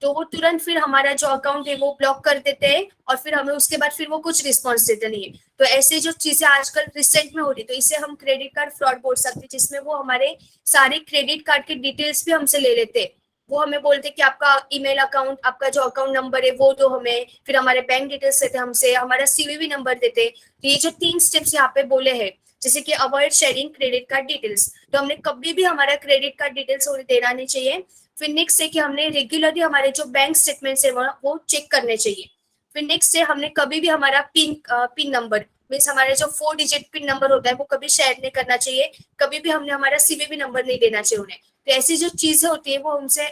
S1: तो वो तुरंत फिर हमारा जो अकाउंट है वो ब्लॉक कर देते हैं, और फिर हमें उसके बाद फिर वो कुछ रिस्पॉन्स देते नहीं है। तो ऐसे जो चीजें आजकल रिसेंट में हो रही, तो इसे हम क्रेडिट कार्ड फ्रॉड बोल सकते हैं, जिसमें वो हमारे सारे क्रेडिट कार्ड के डिटेल्स भी हमसे ले लेते हैं। वो हमें बोलते हैं कि आपका ईमेल अकाउंट, आपका जो अकाउंट नंबर है वो दो हमें, फिर हमारे बैंक डिटेल्स लेते हमसे, हमारा सीवीवी नंबर देते। तो ये जो 3 स्टेप्स यहाँ पे बोले हैं, जैसे कि avoid sharing credit card details, तो हमने कभी भी हमारा क्रेडिट कार्ड डिटेल्स उन्हें देना नहीं चाहिए। फिर नेक्स्ट है कि हमने रेगुलरली हमारे जो बैंक स्टेटमेंट्स है वो चेक करने चाहिए। फिर नेक्स्ट है हमने कभी भी हमारा पिन नंबर मीन्स हमारे जो 4 डिजिट पिन नंबर होता है वो कभी शेयर नहीं करना चाहिए, कभी भी हमने हमारा सीवीवी नंबर नहीं देना चाहिए उन्हें। तो ऐसी जो चीजें होती है वो हमसे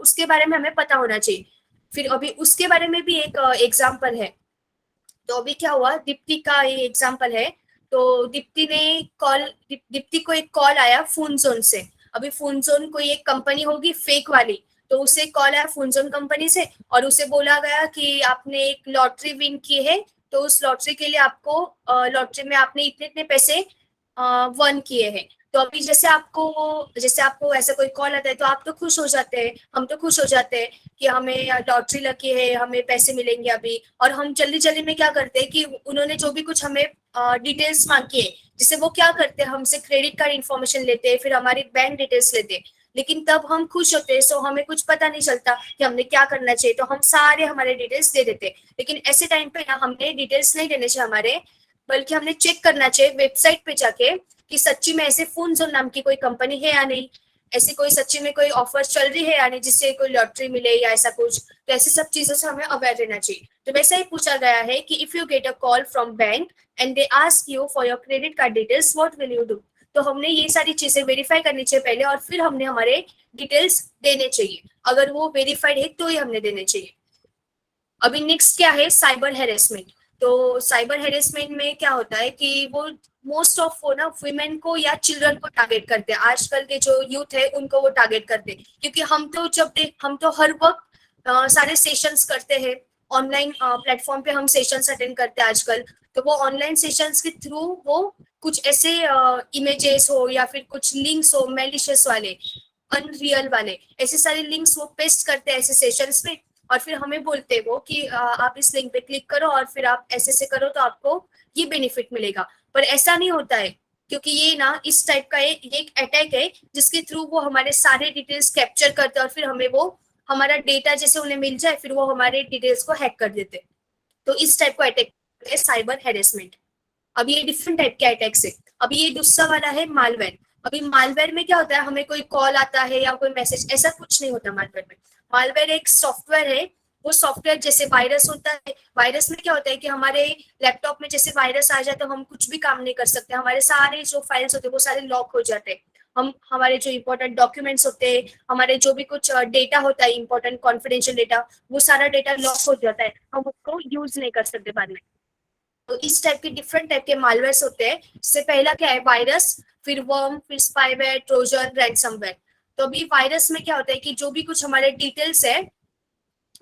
S1: उसके बारे में हमें पता होना चाहिए। फिर अभी उसके बारे में भी एक एग्जाम्पल है। तो अभी क्या हुआ, दीप्ति का ये एग्जाम्पल है। तो दीप्ति को एक कॉल आया फोन जोन से। अभी फोन जोन कोई एक कंपनी होगी फेक वाली, तो उसे कॉल आया फोन जोन कंपनी से, और उसे बोला गया कि आपने एक लॉटरी विन की है, तो उस लॉटरी के लिए आपको लॉटरी में आपने इतने इतने पैसे वन किए हैं। तो अभी जैसे आपको ऐसा कोई कॉल आता है तो आप तो खुश हो जाते हैं, हम तो खुश हो जाते हैं कि हमें लॉटरी लगी है, हमें पैसे मिलेंगे अभी। और हम जल्दी जल्दी में क्या करते हैं कि उन्होंने जो भी कुछ हमें डिटेल्स मांगी है, जिससे वो क्या करते हैं, हमसे क्रेडिट कार्ड इन्फॉर्मेशन लेते हैं, फिर हमारी बैंक डिटेल्स लेते हैं। लेकिन तब हम खुश होते हैं, सो हमें कुछ पता नहीं चलता कि हमने क्या करना चाहिए, तो हम सारे हमारे डिटेल्स दे देते हैं। लेकिन ऐसे टाइम पे ना हमने डिटेल्स नहीं देने चाहिए हमारे, बल्कि हमने चेक करना चाहिए वेबसाइट पे जाके कि सच्ची में ऐसे फोन जोन नाम की कोई कंपनी है या नहीं, ऐसी कोई सच्ची में कोई ऑफर चल रही है या नहीं जिससे कोई लॉटरी मिले या ऐसा कुछ। तो ऐसी सब चीजों से हमें अवेयर रहना चाहिए। तो वैसा ही पूछा गया है कि if you get a call from bank and they ask you for your credit card details, what will you do. तो हमने ये सारी चीजें वेरीफाई करनी चाहिए पहले, और फिर हमने हमारे डिटेल्स देने चाहिए। अगर वो वेरीफाइड है तो ही हमने देने चाहिए। अभी नेक्स्ट क्या है, साइबर हेरेसमेंट। तो साइबर हेरेसमेंट में क्या होता है कि वो मोस्ट ऑफ वो ना वुमेन को या चिल्ड्रन को टारगेट करते हैं। आजकल के जो यूथ है उनको वो टारगेट करते हैं, क्योंकि हम तो हर वक्त सारे सेशंस करते हैं ऑनलाइन प्लेटफॉर्म पे, हम सेशंस अटेंड करते हैं आजकल। तो वो ऑनलाइन सेशंस के थ्रू वो कुछ ऐसे इमेजेस हो या फिर कुछ लिंक्स हो मैलिशियस वाले, अनरियल वाले, ऐसे सारे लिंक्स वो पेस्ट करते हैं ऐसे सेशंस में। और फिर हमें बोलते हैं वो कि आप इस लिंक पे क्लिक करो और फिर आप ऐसे से करो तो आपको ये बेनिफिट मिलेगा। पर ऐसा नहीं होता है, क्योंकि ये ना इस टाइप का ये एक अटैक है जिसके थ्रू वो हमारे सारे डिटेल्स कैप्चर करते हैं और फिर हमें वो हमारा डेटा जैसे उन्हें मिल जाए फिर वो हमारे डिटेल्स को हैक कर देते हैं। तो इस टाइप का अटैक है साइबर हेरेसमेंट। अब ये डिफरेंट टाइप के अटैक्स है। अभी ये दूसरा वाला है मालवेयर। अभी मालवेयर में क्या होता है, हमें कोई कॉल आता है या कोई मैसेज, ऐसा कुछ नहीं होता मालवेयर में। मालवेयर एक सॉफ्टवेयर है। वो सॉफ्टवेयर जैसे वायरस होता है, वायरस में क्या होता है कि हमारे लैपटॉप में जैसे वायरस आ जाए तो हम कुछ भी काम नहीं कर सकते, हमारे सारे जो फाइल्स होते हैं वो सारे लॉक हो जाते हैं। हम हमारे जो इंपॉर्टेंट डॉक्यूमेंट्स होते हैं, हमारे जो भी कुछ डेटा होता है इंपॉर्टेंट कॉन्फिडेंशियल डेटा, वो सारा डेटा लॉक हो जाता है, हम उसको यूज नहीं कर सकते बाद में। तो इस टाइप के डिफरेंट टाइप के मालवेयर्स होते हैं। इससे पहला क्या है, वायरस, फिर वर्म, फिर स्पाईवेयर, ट्रोजन, रैंसमवेयर। तो अभी वायरस में क्या होता है कि जो भी कुछ हमारे डिटेल्स है,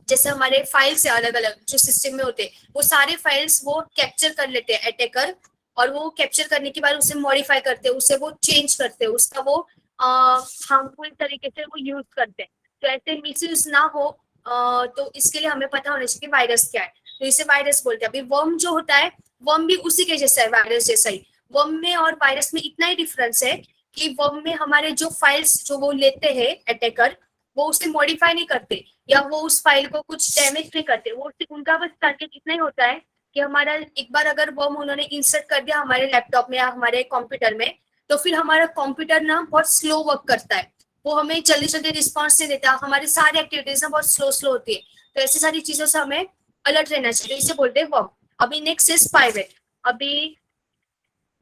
S1: जैसे हमारे फाइल्स है अलग अलग जो सिस्टम में होते हैं, वो सारे फाइल्स वो कैप्चर कर लेते हैं अटैकर। और वो कैप्चर करने के बाद उसे मॉडिफाई करते हैं, उसे वो चेंज करते हैं, उसका वो हार्मफुल तरीके से वो यूज करते हैं। तो ऐसे मिसयूज ना हो, तो इसके लिए हमें पता होना चाहिए कि वायरस क्या है। तो इसे वायरस बोलते हैं। अभी वर्म जो होता है, वर्म भी उसी के जैसा है, वायरस जैसा ही। वर्म में और वायरस में इतना ही डिफरेंस है कि वर्म में हमारे जो फाइल्स जो वो लेते हैं अटैकर, वो उसे मॉडिफाई नहीं करते या वो उस फाइल को कुछ डैमेज नहीं करते। वो उनका बस टारगेट इतना ही होता है कि हमारा एक बार अगर वर्म उन्होंने इंसर्ट कर दिया हमारे लैपटॉप में या हमारे कंप्यूटर में, तो फिर हमारा कंप्यूटर ना बहुत स्लो वर्क करता है, वो हमें जल्दी जल्दी रिस्पॉन्स नहीं देता, हमारी सारी एक्टिविटीज ना बहुत स्लो स्लो होती है। तो ऐसी सारी चीजों से हमें अलर्ट रहना चाहिए, इसे बोलते हैं वर्म। अभी नेक्स्ट है स्पाईवेयर। अभी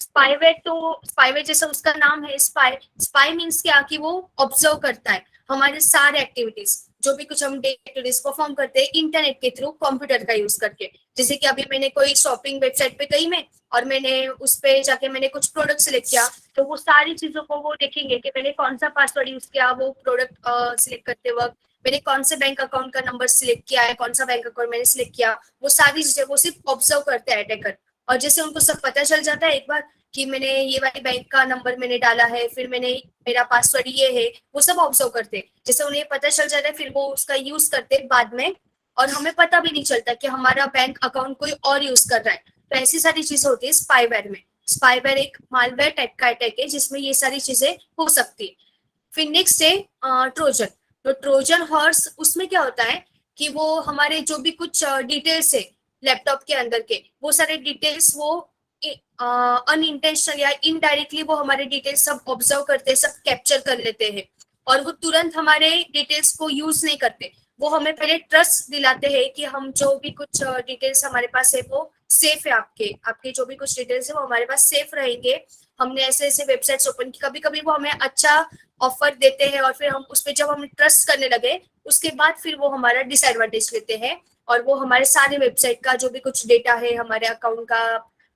S1: स्पाईवेयर जैसा उसका नाम है, स्पाई मीन्स क्या कि वो ऑब्जर्व करता है हमारे सारे एक्टिविटीज, जो भी कुछ हम डे टू डे परफॉर्म करते हैं इंटरनेट के थ्रू कंप्यूटर का यूज करके। जैसे कि अभी मैंने कोई शॉपिंग वेबसाइट पे गई मैं, और मैंने उस पे जाके मैंने कुछ प्रोडक्ट सिलेक्ट किया, तो वो सारी चीजों को वो देखेंगे कि मैंने कौन सा पासवर्ड यूज किया वो प्रोडक्ट सिलेक्ट करते वक्त, मैंने कौन से बैंक अकाउंट का नंबर सिलेक्ट किया है, कौन सा बैंक अकाउंट मैंने सिलेक्ट किया, वो सारी चीजें वो सिर्फ ऑब्जर्व करते हैं अटैकर। और जैसे उनको सब पता चल जाता है एक बार कि मैंने ये वाली बैंक का नंबर मैंने डाला है, फिर मैंने मेरा पासवर्ड ये है, वो सब ऑब्जर्व करते हैं। जैसे उन्हें पता चल जाता है फिर वो उसका यूज करते हैं बाद में, और हमें पता भी नहीं चलता कि हमारा बैंक अकाउंट कोई और यूज कर रहा है। तो ऐसी सारी चीजें होती है स्पाईवेयर में। स्पाईवेयर एक मालवेयर टाइप का अटैक है जिसमें ये सारी चीजें हो सकती है। फिर नेक्स्ट है ट्रोजन। तो ट्रोजन हॉर्स, उसमें क्या होता है कि वो हमारे जो भी कुछ डिटेल्स है लैपटॉप के अंदर के, वो सारे डिटेल्स वो अनइंटेंशनल या इनडायरेक्टली वो हमारे डिटेल्स सब ऑब्जर्व करते हैं, सब कैप्चर कर लेते हैं, और वो तुरंत हमारे डिटेल्स को यूज नहीं करते। वो हमें पहले ट्रस्ट दिलाते हैं कि हम जो भी कुछ डिटेल्स हमारे पास है वो सेफ है, आपके आपके जो भी कुछ डिटेल्स है वो हमारे पास सेफ रहेंगे। हमने ऐसे ऐसे वेबसाइट्स ओपन की, कभी कभी वो हमें अच्छा ऑफर देते हैं और फिर हम उस पर जब हम ट्रस्ट करने लगे उसके बाद फिर वो हमारा डिसएडवांटेज लेते हैं, और वो हमारे सारे वेबसाइट का जो भी कुछ डेटा है, हमारे अकाउंट का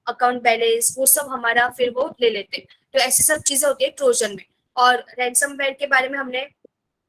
S1: अकाउंट बैलेंस, वो सब हमारा फिर वो ले लेते हैं। तो ऐसी सब चीजें होती है ट्रोजन में। और रैंसमवेयर के बारे में हमने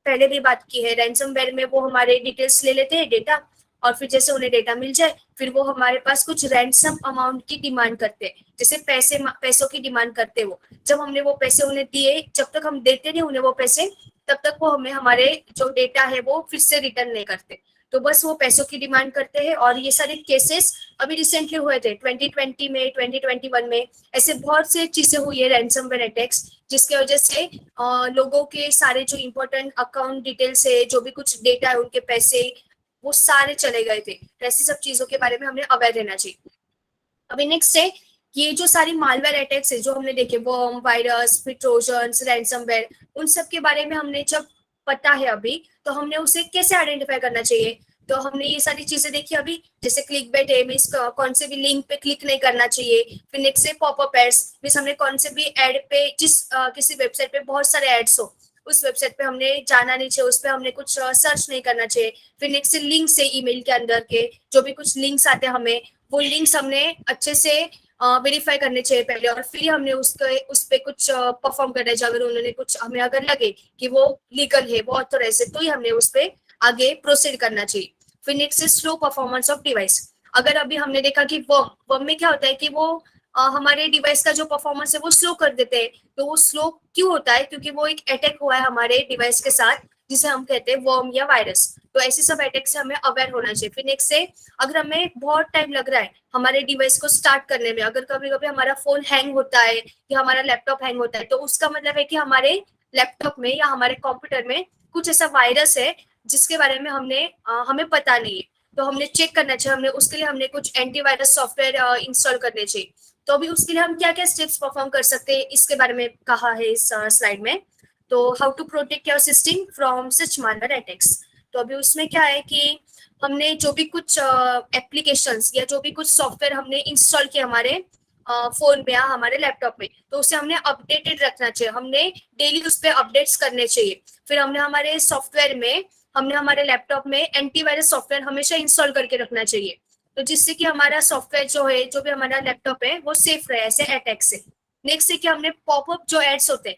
S1: पहले भी बात की है। रैंसमवेयर में वो हमारे डिटेल्स ले लेते हैं, डेटा, और फिर जैसे उन्हें डेटा मिल जाए फिर वो हमारे पास कुछ रैंसम अमाउंट की डिमांड करते हैं, जैसे पैसों की डिमांड करते हैं। वो जब हमने वो पैसे उन्हें दिए, जब तक हम देते नहीं उन्हें वो पैसे, तब तक वो हमें हमारे जो डेटा है वो फिर से रिटर्न नहीं करते। तो बस वो पैसों की डिमांड करते हैं। और ये सारे केसेस अभी रिसेंटली हुए थे 2020 में, 2021 में, ऐसे बहुत से चीजें हुई है रैंसमवेयर अटैक्स, जिसकी वजह से लोगों के सारे जो इंपॉर्टेंट अकाउंट डिटेल्स है, जो भी कुछ डेटा है, उनके पैसे, वो सारे चले गए थे। तो ऐसी सब चीजों के बारे में हमें अवेयर रहना चाहिए। अभी नेक्स्ट है ये जो सारी मालवेयर अटैक्स है जो हमने देखे, वर्म, वायरस, फिर ट्रोजन्स, रैंसमवेयर, उन सब के बारे में हमने जब पता है अभी, तो हमने उसे कैसे आइडेंटिफाई करना चाहिए। तो हमने ये सारी चीजें देखी अभी, जैसे क्लिक बेट है, मीन्स कौन से भी लिंक पे क्लिक नहीं करना चाहिए। फिर नेक्स्ट है पॉपअप एड्स, मीन्स हमने कौन से भी एड पे, जिस किसी वेबसाइट पे बहुत सारे एड्स हो, उस वेबसाइट पे हमने जाना नहीं चाहिए, उस पे हमने कुछ सर्च नहीं करना चाहिए। फिर नेक्स्ट लिंक से, ईमेल के अंदर के जो भी कुछ लिंक्स आते हैं हमें, वो लिंक्स हमने अच्छे से वेरीफाई करने चाहिए पहले, और फिर हमने उस पे कुछ परफॉर्म करना चाहिए। अगर उन्होंने कुछ, हमें अगर लगे कि वो लीगल है, वो ऑथोराइज है, तो ही हमने उस पे आगे प्रोसीड करना चाहिए। फिर next is slow performance of device. अगर अभी हमने देखा कि वर्म में क्या होता है कि वो हमारे डिवाइस का जो परफॉर्मेंस है वो स्लो कर देते हैं। तो वो स्लो क्यों होता है? क्योंकि वो एक अटैक हुआ है हमारे डिवाइस के साथ, जिसे हम कहते हैं वर्म या वायरस। तो ऐसे सब अटैक से हमें अवेयर होना चाहिए। फिर नेक्स्ट से, अगर हमें बहुत टाइम लग रहा है हमारे डिवाइस को स्टार्ट करने में, अगर कभी कभी हमारा फोन हैंग होता है या हमारा लैपटॉप हैंग होता है, तो उसका मतलब है कि हमारे लैपटॉप में या हमारे कंप्यूटर में कुछ ऐसा वायरस है जिसके बारे में हमें पता नहीं है। तो हमने चेक करना चाहिए, हमने उसके लिए हमने कुछ एंटीवायरस सॉफ्टवेयर इंस्टॉल करने चाहिए। तो अभी उसके लिए हम क्या क्या स्टेप्स परफॉर्म कर सकते हैं, इसके बारे में कहा है इस स्लाइड में। तो how to protect your system from such malware attacks. तो अभी उसमें क्या है कि हमने जो भी कुछ एप्लीकेशंस या जो भी कुछ सॉफ्टवेयर हमने इंस्टॉल किया हमारे फोन में या हमारे लैपटॉप में, तो उसे हमने अपडेटेड रखना चाहिए, हमने डेली उस पर अपडेट्स करने चाहिए। फिर हमने हमारे सॉफ्टवेयर में, हमने हमारे लैपटॉप में एंटीवायरस सॉफ्टवेयर हमेशा इंस्टॉल करके रखना चाहिए, तो जिससे कि हमारा सॉफ्टवेयर जो है, जो भी हमारा लैपटॉप है, वो सेफ रहे ऐसे अटैक से। नेक्स्ट है कि हमने पॉपअप जो एड्स होते हैं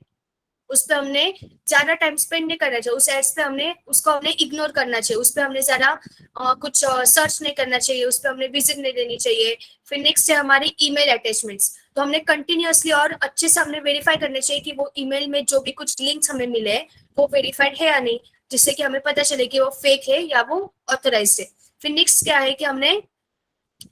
S1: उस पर हमने ज्यादा टाइम स्पेंड नहीं करना चाहिए, उस एड्स पे हमने इग्नोर करना चाहिए, उस पर हमने ज्यादा कुछ सर्च नहीं करना चाहिए, उस पर हमने विजिट नहीं देनी चाहिए। फिर नेक्स्ट है हमारी ईमेल अटैचमेंट्स। तो हमने कंटिन्यूअसली और अच्छे से हमने वेरीफाई करने चाहिए कि वो ईमेल में जो भी कुछ लिंक्स हमें मिले वो वेरीफाइड है या नहीं, जिससे कि हमें पता चले कि वो फेक है या वो ऑथोराइज है। फिर नेक्स्ट क्या है कि हमने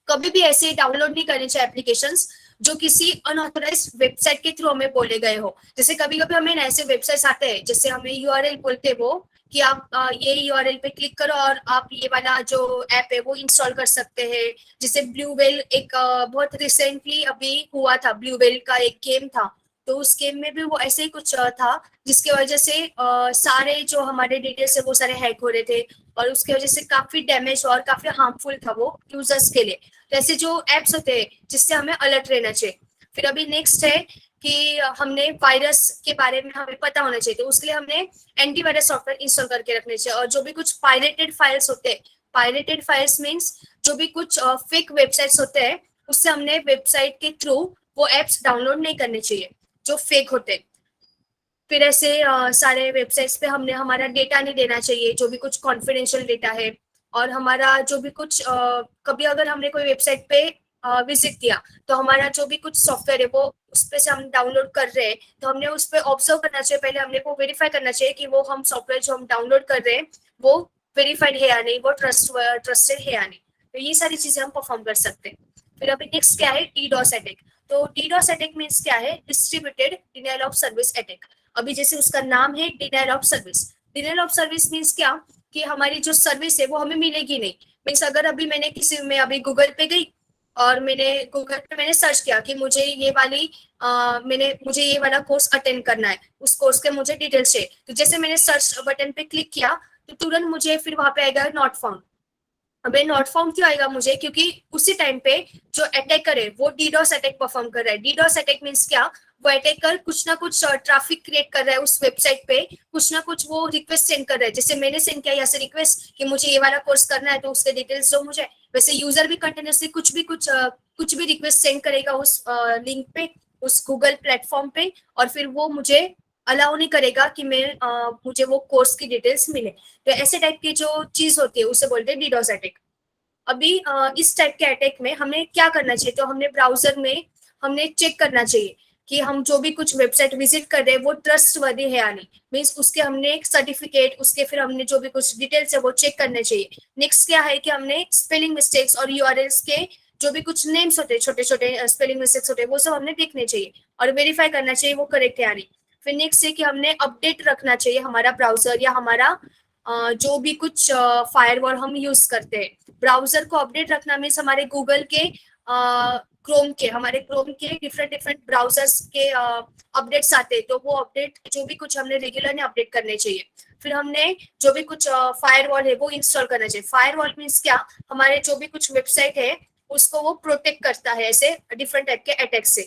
S1: कभी भी ऐसे डाउनलोड नहीं करने चाहिए एप्लीकेशंस जो किसी अनऑथोराइज वेबसाइट के थ्रू हमें बोले गए हो। जैसे कभी कभी हमें ऐसे वेबसाइट्स आते हैं, जैसे हमें यूआरएल बोलते हैं वो कि आप ये यूआरएल पे क्लिक करो और आप ये वाला जो ऐप है वो इंस्टॉल कर सकते हैं। जैसे ब्लू व्हेल, एक बहुत रिसेंटली अभी हुआ था, ब्लू व्हेल का एक गेम था, तो उस गेम में भी वो ऐसे ही कुछ था, जिसकी वजह से सारे जो हमारे डिटेल्स है वो सारे हैक हो रहे थे, और उसकी वजह से काफी डैमेज और काफी हार्मफुल था वो यूजर्स के लिए। तो ऐसे जो एप्स होते हैं जिससे हमें अलर्ट रहना चाहिए। फिर अभी नेक्स्ट है कि हमने वायरस के बारे में हमें पता होना चाहिए, तो उसके लिए हमने एंटीवायरस सॉफ्टवेयर इंस्टॉल करके रखने चाहिए। और जो भी कुछ पायरेटेड फाइल्स होते हैं, पायरेटेड फाइल्स मीन्स जो भी कुछ फेक वेबसाइट्स होते हैं, उससे हमने वेबसाइट के थ्रू वो एप्स डाउनलोड नहीं करने चाहिए जो फेक होते हैं। फिर ऐसे सारे वेबसाइट्स पे हमने हमारा डेटा नहीं देना चाहिए, जो भी कुछ कॉन्फिडेंशियल डेटा है। और हमारा जो भी कुछ कभी अगर हमने कोई वेबसाइट पे विजिट किया, तो हमारा जो भी कुछ सॉफ्टवेयर है वो उस पे से हम डाउनलोड कर रहे हैं, तो हमने उस पर ऑब्जर्व करना चाहिए, पहले हमने वो वेरीफाई करना चाहिए कि वो हम सॉफ्टवेयर जो हम डाउनलोड कर रहे हैं वो वेरीफाइड है या नहीं, वो ट्रस्टेड है या नहीं। तो ये सारी चीजें हम परफॉर्म कर सकते हैं। फिर अभी नेक्स्ट क्या है, डीडॉस अटैक। तो डीडॉस अटैक मीन्स क्या है, distributed denial of service attack. अभी जैसे उसका नाम है denial of service. Denial of service means क्या कि हमारी जो सर्विस है वो हमें मिलेगी नहीं। मीन्स अगर अभी मैंने अभी गूगल पे गई और गूगल पे मैंने सर्च किया कि मुझे ये वाला कोर्स अटेंड करना है, उस कोर्स के मुझे डिटेल्स चाहिए, तो जैसे मैंने सर्च बटन पे क्लिक किया तो तुरंत मुझे फिर वहां पे आएगा नॉट फाउंड। अबे नॉट फाउंड क्यों आएगा मुझे? क्योंकि उसी टाइम पे जो अटैकर है वो डीडॉस अटैक परफॉर्म कर रहा है। डीडॉस अटैक मीन्स क्या, वो अटैकर कुछ ना कुछ ट्रैफिक क्रिएट कर रहा है उस वेबसाइट पे, कुछ ना कुछ वो रिक्वेस्ट सेंड कर रहा है। जैसे मैंने सेंड किया यहाँ से रिक्वेस्ट कि मुझे ये वाला कोर्स करना है, तो उसके डिटेल्स दो मुझे, वैसे यूजर भी कंटिन्यूसली कुछ भी रिक्वेस्ट सेंड करेगा उस लिंक पे, उस गूगल प्लेटफॉर्म पे, और फिर वो मुझे अलाउ नहीं करेगा कि मुझे वो कोर्स की डिटेल्स मिले। तो ऐसे टाइप की जो चीज होती है उसे बोलते हैं डीडॉस अटैक। अभी इस टाइप के अटैक में हमें क्या करना चाहिए, तो हमने ब्राउजर में हमने चेक करना चाहिए कि हम जो भी कुछ वेबसाइट विजिट कर रहे हैं वो ट्रस्टवर्दी है या नहीं, मीन्स उसके हमने एक सर्टिफिकेट, उसके फिर हमने जो भी कुछ डिटेल्स है वो चेक करने चाहिए। नेक्स्ट क्या है कि हमने स्पेलिंग मिस्टेक्स और यूआरएल्स के जो भी कुछ नेम्स होते हैं, छोटे छोटे स्पेलिंग मिस्टेक्स होते हैं, वो सब हमने देखने चाहिए और वेरीफाई करना चाहिए वो करेक्ट है या नहीं। फिर नेक्स्ट है कि हमने अपडेट रखना चाहिए हमारा ब्राउजर या हमारा जो भी कुछ फायरवॉल हम यूज करते हैं। ब्राउजर को अपडेट रखना मीन्स हमारे गूगल के हमारे क्रोम के डिफरेंट डिफरेंट ब्राउजर्स के अपडेट्स आते हैं, तो वो अपडेट जो भी कुछ हमने रेगुलरली अपडेट करने चाहिए। फिर हमने जो भी कुछ फायरवॉल है वो इंस्टॉल करना चाहिए। फायरवॉल मीन्स क्या, हमारे जो भी कुछ वेबसाइट है उसको वो प्रोटेक्ट करता है ऐसे डिफरेंट टाइप के अटैक से।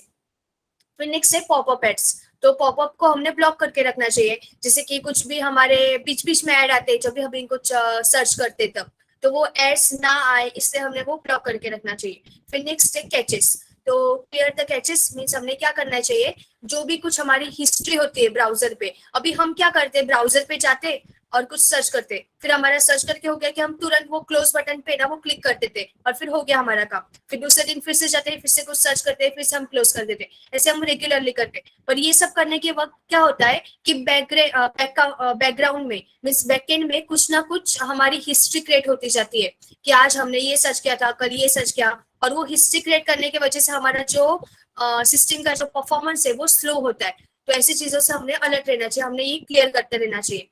S1: फिर नेक्स्ट है पॉपअप एड्स, तो पॉपअप को हमने ब्लॉक करके रखना चाहिए, जैसे कि कुछ भी हमारे बीच बीच में ऐड आते हैं जब भी हम कुछ सर्च करते तब, तो वो एड्स ना आए इसलिए हमने वो ब्लॉक करके रखना चाहिए। फिर नेक्स्ट है कैचेस, तो क्लियर द कैचेस मीन्स हमने क्या करना चाहिए, जो भी कुछ हमारी हिस्ट्री होती है ब्राउजर पे, अभी हम क्या करते हैं ब्राउजर पे जाते और कुछ सर्च करते, फिर हमारा सर्च करके हो गया कि हम तुरंत वो क्लोज बटन पे ना वो क्लिक कर देते और फिर हो गया हमारा काम। फिर दूसरे दिन फिर से जाते हैं, फिर से कुछ सर्च करते हैं, फिर से हम क्लोज कर देते, ऐसे हम रेगुलरली करते। पर ये सब करने के वक्त क्या होता है कि बैकग्राउंड में मीन्स बैकएंड में कुछ ना कुछ हमारी हिस्ट्री क्रिएट होती जाती है कि आज हमने ये सर्च किया था, कल ये सर्च किया, और वो हिस्ट्री क्रिएट करने की वजह से हमारा जो सिस्टम का जो परफॉर्मेंस है वो स्लो होता है। तो ऐसी चीजों से हमने अलर्ट रहना चाहिए, हमने ये क्लियर करते रहना चाहिए।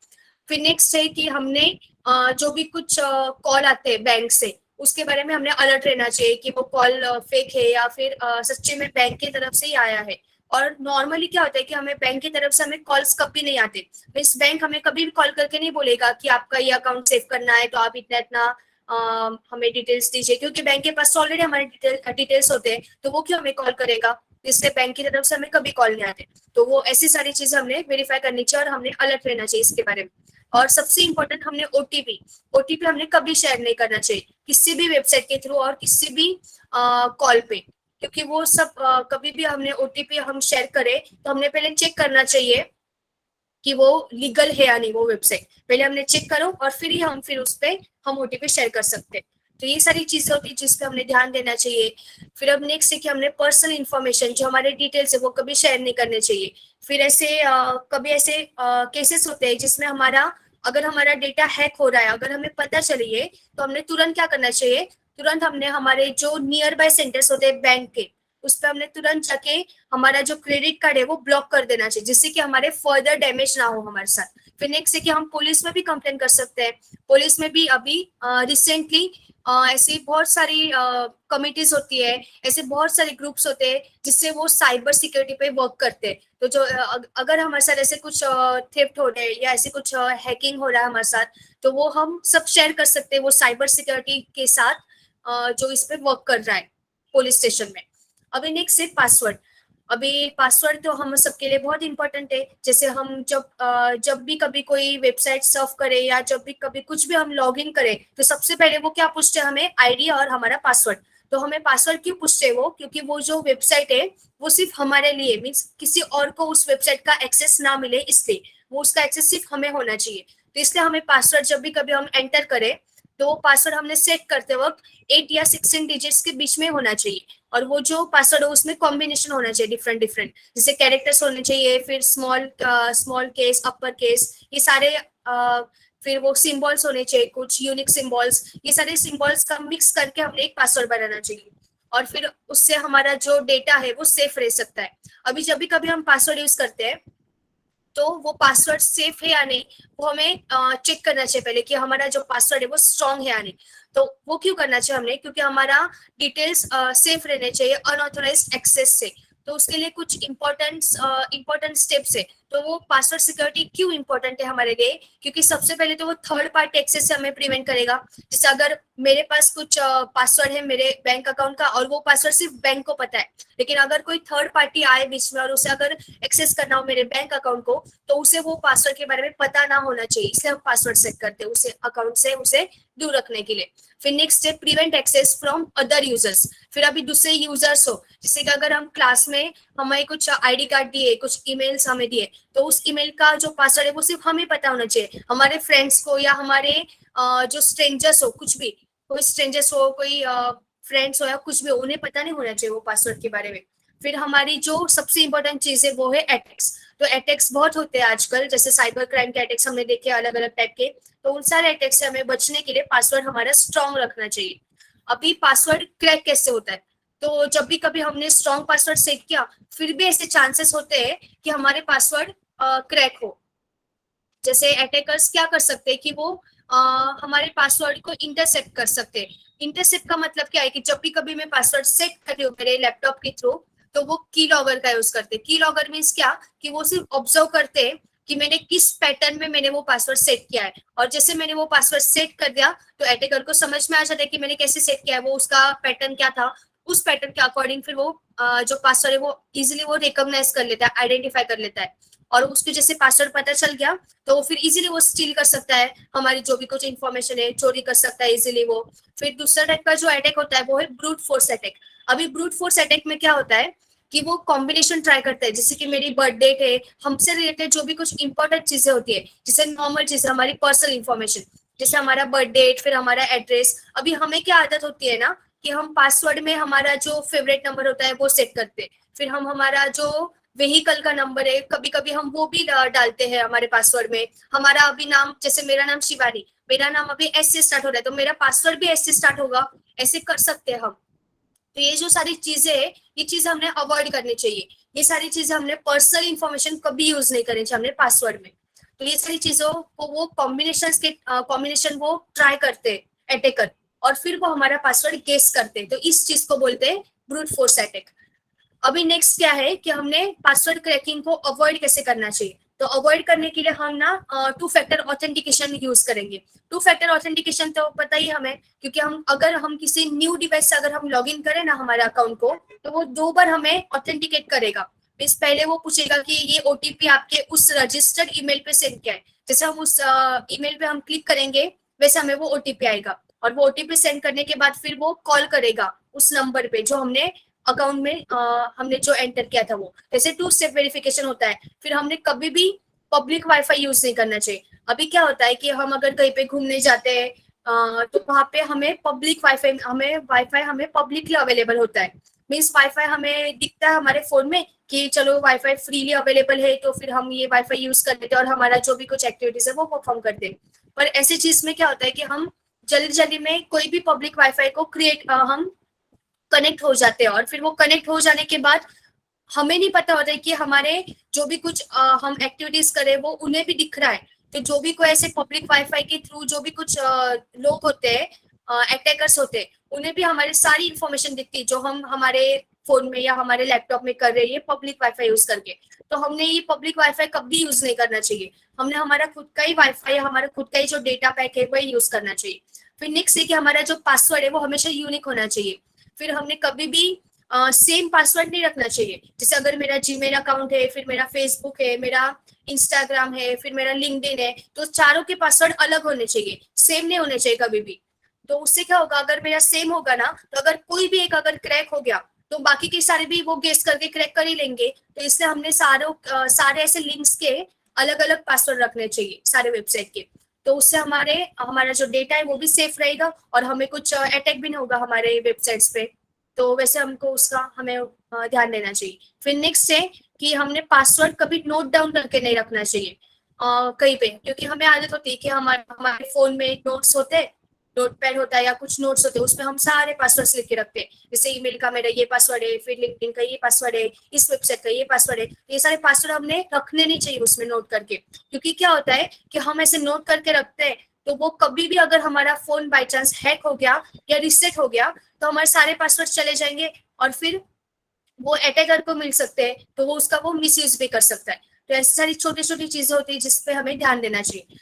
S1: फिर नेक्स्ट है कि हमने जो भी कुछ कॉल आते हैं बैंक से उसके बारे में हमने अलर्ट रहना चाहिए कि वो कॉल फेक है या फिर सच्चे में बैंक की तरफ से ही आया है। और नॉर्मली क्या होता है कि हमें बैंक की तरफ से हमें कॉल्स कभी नहीं आते, इस बैंक हमें कभी भी कॉल करके नहीं बोलेगा कि आपका ये अकाउंट सेव करना है तो आप इतना इतना हमें डिटेल्स दीजिए, क्योंकि बैंक के पास ऑलरेडी हमारे डिटेल्स होते हैं, तो वो क्यों हमें कॉल करेगा, इसलिए बैंक की तरफ से हमें कभी कॉल नहीं आते। तो वो ऐसी सारी चीजें हमने वेरीफाई करनी चाहिए और हमने अलर्ट रहना चाहिए इसके बारे में। और सबसे इंपॉर्टेंट हमने ओटीपी हमने कभी शेयर नहीं करना चाहिए किसी भी वेबसाइट के थ्रू और किसी भी कॉल पे, क्योंकि वो सब कभी भी हमने ओटीपी हम शेयर करें तो हमने पहले चेक करना चाहिए कि वो लीगल है या नहीं वो वेबसाइट, पहले हमने चेक करो और फिर उस पर हम ओटीपी शेयर कर सकते हैं। तो ये सारी चीजें होती है जिस पे हमने ध्यान देना चाहिए। फिर अब नेक्स्ट है कि हमने पर्सनल इन्फॉर्मेशन जो हमारे डिटेल्स है वो कभी शेयर नहीं करने चाहिए। फिर ऐसे कभी ऐसे केसेस होते हैं जिसमें अगर हमारा डेटा हैक हो रहा है, अगर हमें पता चलिए तो हमने तुरंत क्या करना चाहिए, तुरंत हमने हमारे जो नियर बाय सेंटर्स होते हैं बैंक के उस पर हमने तुरंत जाके हमारा जो क्रेडिट कार्ड है वो ब्लॉक कर देना चाहिए, जिससे कि हमारे फर्दर डैमेज ना हो हमारे साथ। फिर नेक्स्ट है कि हम पुलिस में भी कंप्लेन कर सकते हैं। पुलिस में भी अभी रिसेंटली ऐसी बहुत सारी कमिटीज होती है, ऐसे बहुत सारे ग्रुप्स होते हैं जिससे वो साइबर सिक्योरिटी पे वर्क करते हैं। तो जो अगर हमारे साथ ऐसे कुछ थेफ्ट हो रहे हैं या ऐसे कुछ हैकिंग हो रहा है हमारे साथ, तो वो हम सब शेयर कर सकते हैं वो साइबर सिक्योरिटी के साथ जो इस पे वर्क कर रहा है पुलिस स्टेशन में। अभी नेक्स्ट है पासवर्ड। अभी पासवर्ड तो हम सबके लिए बहुत इंपॉर्टेंट है, जैसे हम जब भी कभी कोई वेबसाइट सर्फ करें या जब भी कभी कुछ भी हम लॉग इन करें तो सबसे पहले वो क्या पूछते हैं हमें, आईडी और हमारा पासवर्ड। तो हमें पासवर्ड क्यों पूछते हैं वो, क्योंकि वो जो वेबसाइट है वो सिर्फ हमारे लिए मीन्स किसी और को उस वेबसाइट का एक्सेस ना मिले, इसलिए वो उसका एक्सेस सिर्फ हमें होना चाहिए। तो इसलिए हमें पासवर्ड जब भी कभी हम एंटर करें तो पासवर्ड हमने सेट करते वक्त 8 या 16 डिजिट्स के बीच में होना चाहिए, और वो जो पासवर्ड है उसमें कॉम्बिनेशन होना चाहिए डिफरेंट डिफरेंट, जैसे कैरेक्टर्स होने चाहिए, फिर स्मॉल केस, अपर केस, ये सारे फिर वो सिंबल्स होने चाहिए, कुछ यूनिक सिंबल्स, ये सारे सिंबल्स का मिक्स करके हमने एक पासवर्ड बनाना चाहिए, और फिर उससे हमारा जो डेटा है वो सेफ रह सकता है। अभी जब भी कभी हम पासवर्ड यूज करते हैं तो वो पासवर्ड सेफ है या नहीं वो हमें चेक करना चाहिए पहले कि हमारा जो पासवर्ड है वो स्ट्रांग है या नहीं। तो वो क्यों करना चाहिए हमने, क्योंकि हमारा डिटेल्स सेफ रहने चाहिए अनऑथोराइज्ड एक्सेस से। तो उसके लिए कुछ इंपॉर्टेंट स्टेप्स है। तो वो पासवर्ड सिक्योरिटी क्यों इंपॉर्टेंट है हमारे लिए, क्योंकि सबसे पहले तो वो थर्ड पार्टी एक्सेस से हमें प्रिवेंट करेगा। जैसे अगर मेरे पास कुछ पासवर्ड है मेरे बैंक अकाउंट का और वो पासवर्ड सिर्फ बैंक को पता है, लेकिन अगर कोई थर्ड पार्टी आए बीच में और उसे अगर एक्सेस करना हो मेरे बैंक अकाउंट को तो उसे वो पासवर्ड के बारे में पता ना होना चाहिए, इसलिए हम पासवर्ड सेट करते हैं उसे अकाउंट से उसे दूर रखने के लिए। फिर नेक्स्ट है prevent access from other users. फिर अभी दूसरे यूजर्स हो, जैसे कि अगर हम क्लास में हमें कुछ आईडी कार्ड दिए, कुछ ईमेल्स हमें दिए, तो उस ईमेल का जो पासवर्ड है वो सिर्फ हमें पता होना चाहिए, हमारे फ्रेंड्स को या हमारे जो स्ट्रेंजर्स हो कुछ भी कोई स्ट्रेंजर्स हो, कोई फ्रेंड्स हो या कुछ भी हो, उन्हें पता नहीं होना चाहिए वो पासवर्ड के बारे में। फिर हमारी जो सबसे इंपॉर्टेंट चीज है वो है अटैक्स। तो अटैक्स बहुत होते हैं आजकल, जैसे साइबर क्राइम के अटैक्स हमने देखे अलग अलग टाइप के। तो उन सारे अटैक्स से हमें बचने के लिए पासवर्ड हमारा स्ट्रांग रखना चाहिए। अभी पासवर्ड क्रैक कैसे होता है, तो जब भी कभी हमने स्ट्रांग पासवर्ड सेट किया, फिर भी ऐसे चांसेस होते हैं कि हमारे पासवर्ड क्रैक हो। जैसे अटैकर्स क्या कर सकते हैं कि वो हमारे पासवर्ड को इंटरसेप्ट कर सकते हैं। इंटरसेप्ट का मतलब क्या है कि जब भी कभी मैं पासवर्ड सेट कर रही हूँ मेरे लैपटॉप के थ्रू, तो वो की लॉगर का यूज करते हैं। की लॉगर मीन्स क्या, कि वो सिर्फ ऑब्जर्व करते हैं कि मैंने किस पैटर्न में मैंने वो पासवर्ड सेट किया है, और जैसे मैंने वो पासवर्ड सेट कर दिया तो अटैकर को समझ में आ जाता है कि मैंने कैसे सेट किया है, वो उसका पैटर्न क्या था, उस पैटर्न के अकॉर्डिंग फिर वो जो पासवर्ड है वो इजिली वो रिकॉग्नाइज कर लेता है, आइडेंटिफाई कर लेता है। और उसके जैसे पासवर्ड पता चल गया तो फिर इजीली वो स्टील कर सकता है हमारी जो भी कुछ इन्फॉर्मेशन है, चोरी कर सकता है इजीली वो। फिर दूसरा टाइप का जो अटैक होता है वो है ब्रूट फोर्स अटैक। अभी ब्रूट फोर्स अटैक में क्या होता है कि वो कॉम्बिनेशन ट्राई करता है, जैसे कि मेरी बर्थ डेट है, हमसे रिलेटेड जो भी कुछ इंपॉर्टेंट चीजें होती है, जैसे नॉर्मल चीजें हमारी पर्सनल इन्फॉर्मेशन, जैसे हमारा बर्थ डेट, फिर हमारा एड्रेस। अभी हमें क्या आदत होती है ना कि हम पासवर्ड में हमारा जो फेवरेट नंबर होता है वो सेट करते हैं, फिर हम हमारा जो व्हीकल का नंबर है कभी कभी हम वो भी डालते हैं हमारे पासवर्ड में। हमारा अभी नाम, जैसे मेरा नाम शिवानी, मेरा नाम अभी एस से स्टार्ट हो रहा है तो मेरा पासवर्ड भी एस से स्टार्ट होगा, ऐसे कर सकते हैं हम। तो ये जो सारी चीजें है, ये चीज हमने अवॉइड करनी चाहिए। ये सारी चीजें हमने पर्सनल इंफॉर्मेशन कभी यूज नहीं करनी चाहिए हमने पासवर्ड में। तो ये सारी चीजों को वो कॉम्बिनेशन वो ट्राई करते अटैकर, और फिर वो हमारा पासवर्ड गेस करते। तो इस चीज को बोलते हैं ब्रूट फोर्स अटैक। अभी नेक्स्ट क्या है कि हमने पासवर्ड क्रैकिंग को अवॉइड कैसे करना चाहिए। तो अवॉइड करने के लिए हम ना 2 फैक्टर ऑथेंटिकेशन यूज करेंगे। 2 फैक्टर ऑथेंटिकेशन तो पता ही हमें, क्योंकि अगर हम किसी न्यू डिवाइस से अगर हम लॉग इन करें ना हमारे अकाउंट को, तो वो 2 बार हमें ऑथेंटिकेट करेगा। इस पहले वो पूछेगा कि ये ओटीपी आपके उस रजिस्टर्ड ईमेल पे सेंड किया है, जैसे हम उस ईमेल पे हम क्लिक करेंगे वैसे हमें वो ओटीपी आएगा, और वो ओटीपी सेंड करने के बाद फिर वो कॉल करेगा उस नंबर पे जो हमने अकाउंट में हमने जो एंटर किया था वो। जैसे 2 स्टेप वेरिफिकेशन होता है। फिर हमने कभी भी पब्लिक वाईफाई यूज नहीं करना चाहिए। अभी क्या होता है कि हम अगर कहीं पे घूमने जाते हैं तो वहां पे हमें वाईफाई हमें पब्लिकली अवेलेबल होता है। मीन्स वाईफाई हमें दिखता है हमारे फोन में कि चलो वाईफाई फ्रीली अवेलेबल है, तो फिर हम ये वाईफाई यूज कर लेते हैं और हमारा जो भी कुछ एक्टिविटीज है वो परफॉर्म करते हैं। पर ऐसी चीज में क्या होता है कि हम जल्दी जल्दी में कोई भी पब्लिक वाईफाई को हम कनेक्ट हो जाते हैं, और फिर वो कनेक्ट हो जाने के बाद हमें नहीं पता होता है कि हमारे जो भी कुछ हम एक्टिविटीज करें वो उन्हें भी दिख रहा है। तो जो भी कोई ऐसे पब्लिक वाईफाई के थ्रू जो भी कुछ लोग होते हैं, अटैकर्स होते हैं, उन्हें भी हमारी सारी इंफॉर्मेशन दिखती है जो हम हमारे फोन में या हमारे लैपटॉप में कर रहे हैं पब्लिक वाईफाई यूज करके। तो हमने ये पब्लिक वाईफाई कभी यूज नहीं करना चाहिए। हमने हमारा खुद का ही वाईफाई, हमारा खुद का ही जो डेटा पैक है वही यूज करना चाहिए। फिर नेक्स्ट है कि हमारा जो पासवर्ड है वो हमेशा यूनिक होना चाहिए। फिर हमने कभी भी सेम पासवर्ड नहीं रखना चाहिए। जैसे अगर मेरा जीमेल अकाउंट है, फिर मेरा फेसबुक है, मेरा इंस्टाग्राम है, फिर मेरा लिंक्डइन है, तो चारों के पासवर्ड अलग होने चाहिए, सेम नहीं होने चाहिए कभी भी। तो उससे क्या होगा, अगर मेरा सेम होगा ना, तो अगर कोई भी एक अगर क्रैक हो गया तो बाकी के सारे भी वो गेस करके क्रैक कर ही लेंगे। तो इसलिए हमने सारे ऐसे लिंक्स के अलग अलग पासवर्ड रखने चाहिए सारे वेबसाइट के। तो उससे हमारा जो डेटा है वो भी सेफ रहेगा और हमें कुछ अटैक भी नहीं होगा हमारे वेबसाइट्स पे। तो वैसे हमको उसका हमें ध्यान देना चाहिए। फिर नेक्स्ट है कि हमने पासवर्ड कभी नोट डाउन करके नहीं रखना चाहिए कहीं पे, क्योंकि हमें आदत होती है कि हमारे फोन में नोट्स होते हैं, नोट पैड होता है या कुछ नोट्स होते हैं, उसमें हम सारे पासवर्ड्स लिख के रखते हैं। जैसे ईमेल का मेरा ये पासवर्ड है, फिर लिंक्डइन का ये पासवर्ड है, इस वेबसाइट का ये पासवर्ड है। ये सारे पासवर्ड हमने रखने नहीं चाहिए उसमें नोट करके, क्योंकि क्या होता है कि हम ऐसे नोट करके रखते हैं तो वो कभी भी अगर हमारा फोन बाय चांस हैक हो गया या रिसेट हो गया तो हमारे सारे पासवर्ड चले जाएंगे और फिर वो अटैकर को मिल सकते हैं, तो वो उसका मिसयूज भी कर सकता है। तो ऐसी सारी छोटी छोटी चीजें होती है जिसपे हमें ध्यान देना चाहिए।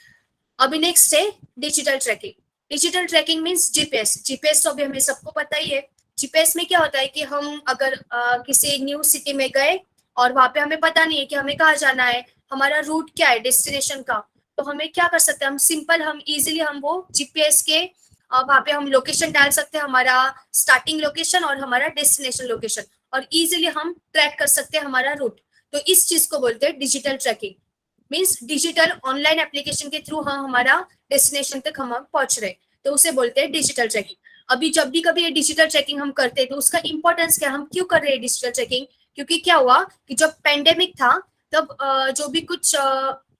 S1: अभी नेक्स्ट है digital tracking. Digital tracking means GPS. GPS तो अभी हमें सबको पता ही है। जीपीएस में क्या होता है कि हम अगर किसी न्यू सिटी में गए और वहां पे हमें पता नहीं है कि हमें कहाँ जाना है, हमारा रूट क्या है डेस्टिनेशन का, तो हमें क्या कर सकते हैं, हम इजिली हम वो जीपीएस के वहां पे हम लोकेशन डाल सकते हैं, हमारा स्टार्टिंग लोकेशन और हमारा डेस्टिनेशन लोकेशन, और इजिली हम ट्रैक कर सकते हैं हमारा रूट। तो इस चीज को बोलते हैं digital tracking. Means digital online application के थ्रू हम हमारा डेस्टिनेशन तक हम पहुंच रहे। तो उसे बोलते हैं डिजिटल चेकिंग। अभी जब भी कभी ये डिजिटल चेकिंग हम करते हैं तो उसका इंपॉर्टेंस क्या, हम क्यों कर रहे हैं डिजिटल चेकिंग? क्योंकि क्या हुआ कि जब पेंडेमिक था तब जो भी कुछ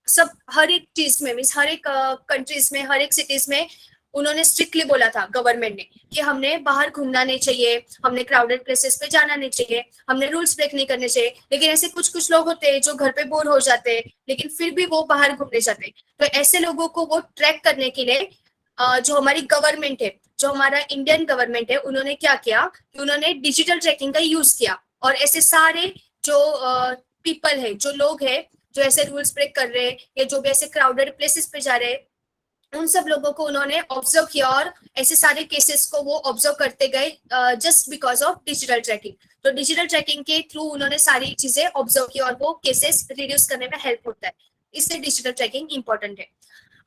S1: सब हर एक चीज में मीन्स हर एक कंट्रीज में हर एक सिटीज में उन्होंने स्ट्रिक्टली बोला था गवर्नमेंट ने कि हमने बाहर घूमना नहीं चाहिए, हमने क्राउडेड प्लेसेस पे जाना नहीं चाहिए, हमने रूल्स ब्रेक नहीं करने चाहिए। लेकिन ऐसे कुछ कुछ लोग होते हैं जो घर पे बोर हो जाते हैं लेकिन फिर भी वो बाहर घूमने जाते हैं। तो ऐसे लोगों को वो ट्रैक करने के लिए जो हमारी गवर्नमेंट है, जो हमारा इंडियन गवर्नमेंट है, उन्होंने क्या किया कि उन्होंने डिजिटल ट्रैकिंग का यूज किया। और ऐसे सारे जो पीपल है, जो लोग है जो ऐसे रूल्स ब्रेक कर रहे हैं या जो भी ऐसे क्राउडेड प्लेसेस पे जा रहे हैं, उन सब लोगों को उन्होंने ऑब्जर्व किया और ऐसे सारे केसेस को वो ऑब्जर्व करते गए just because of digital tracking. तो डिजिटल ट्रैकिंग के थ्रू उन्होंने सारी चीजें ऑब्जर्व की और वो केसेस रिड्यूस करने में हेल्प होता है। इससे डिजिटल ट्रैकिंग इंपॉर्टेंट है।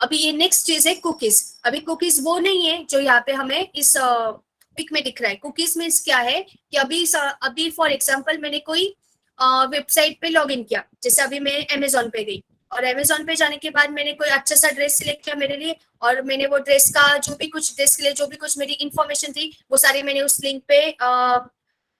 S1: अभी ये नेक्स्ट चीज है कुकीज। अभी कुकीज वो नहीं है जो यहाँ पे हमें इस पिक में दिख रहा है। कुकीज मीन्स क्या है कि अभी फॉर एग्जाम्पल मैंने कोई वेबसाइट पे लॉग इन किया, जैसे अभी मैं अमेजोन पे गई और अमेजोन पे जाने के बाद मैंने कोई अच्छा सा ड्रेस सिलेक्ट किया मेरे लिए और मैंने वो ड्रेस का जो भी कुछ ड्रेस के लिए जो भी कुछ मेरी इंफॉर्मेशन थी वो सारी मैंने उस लिंक पे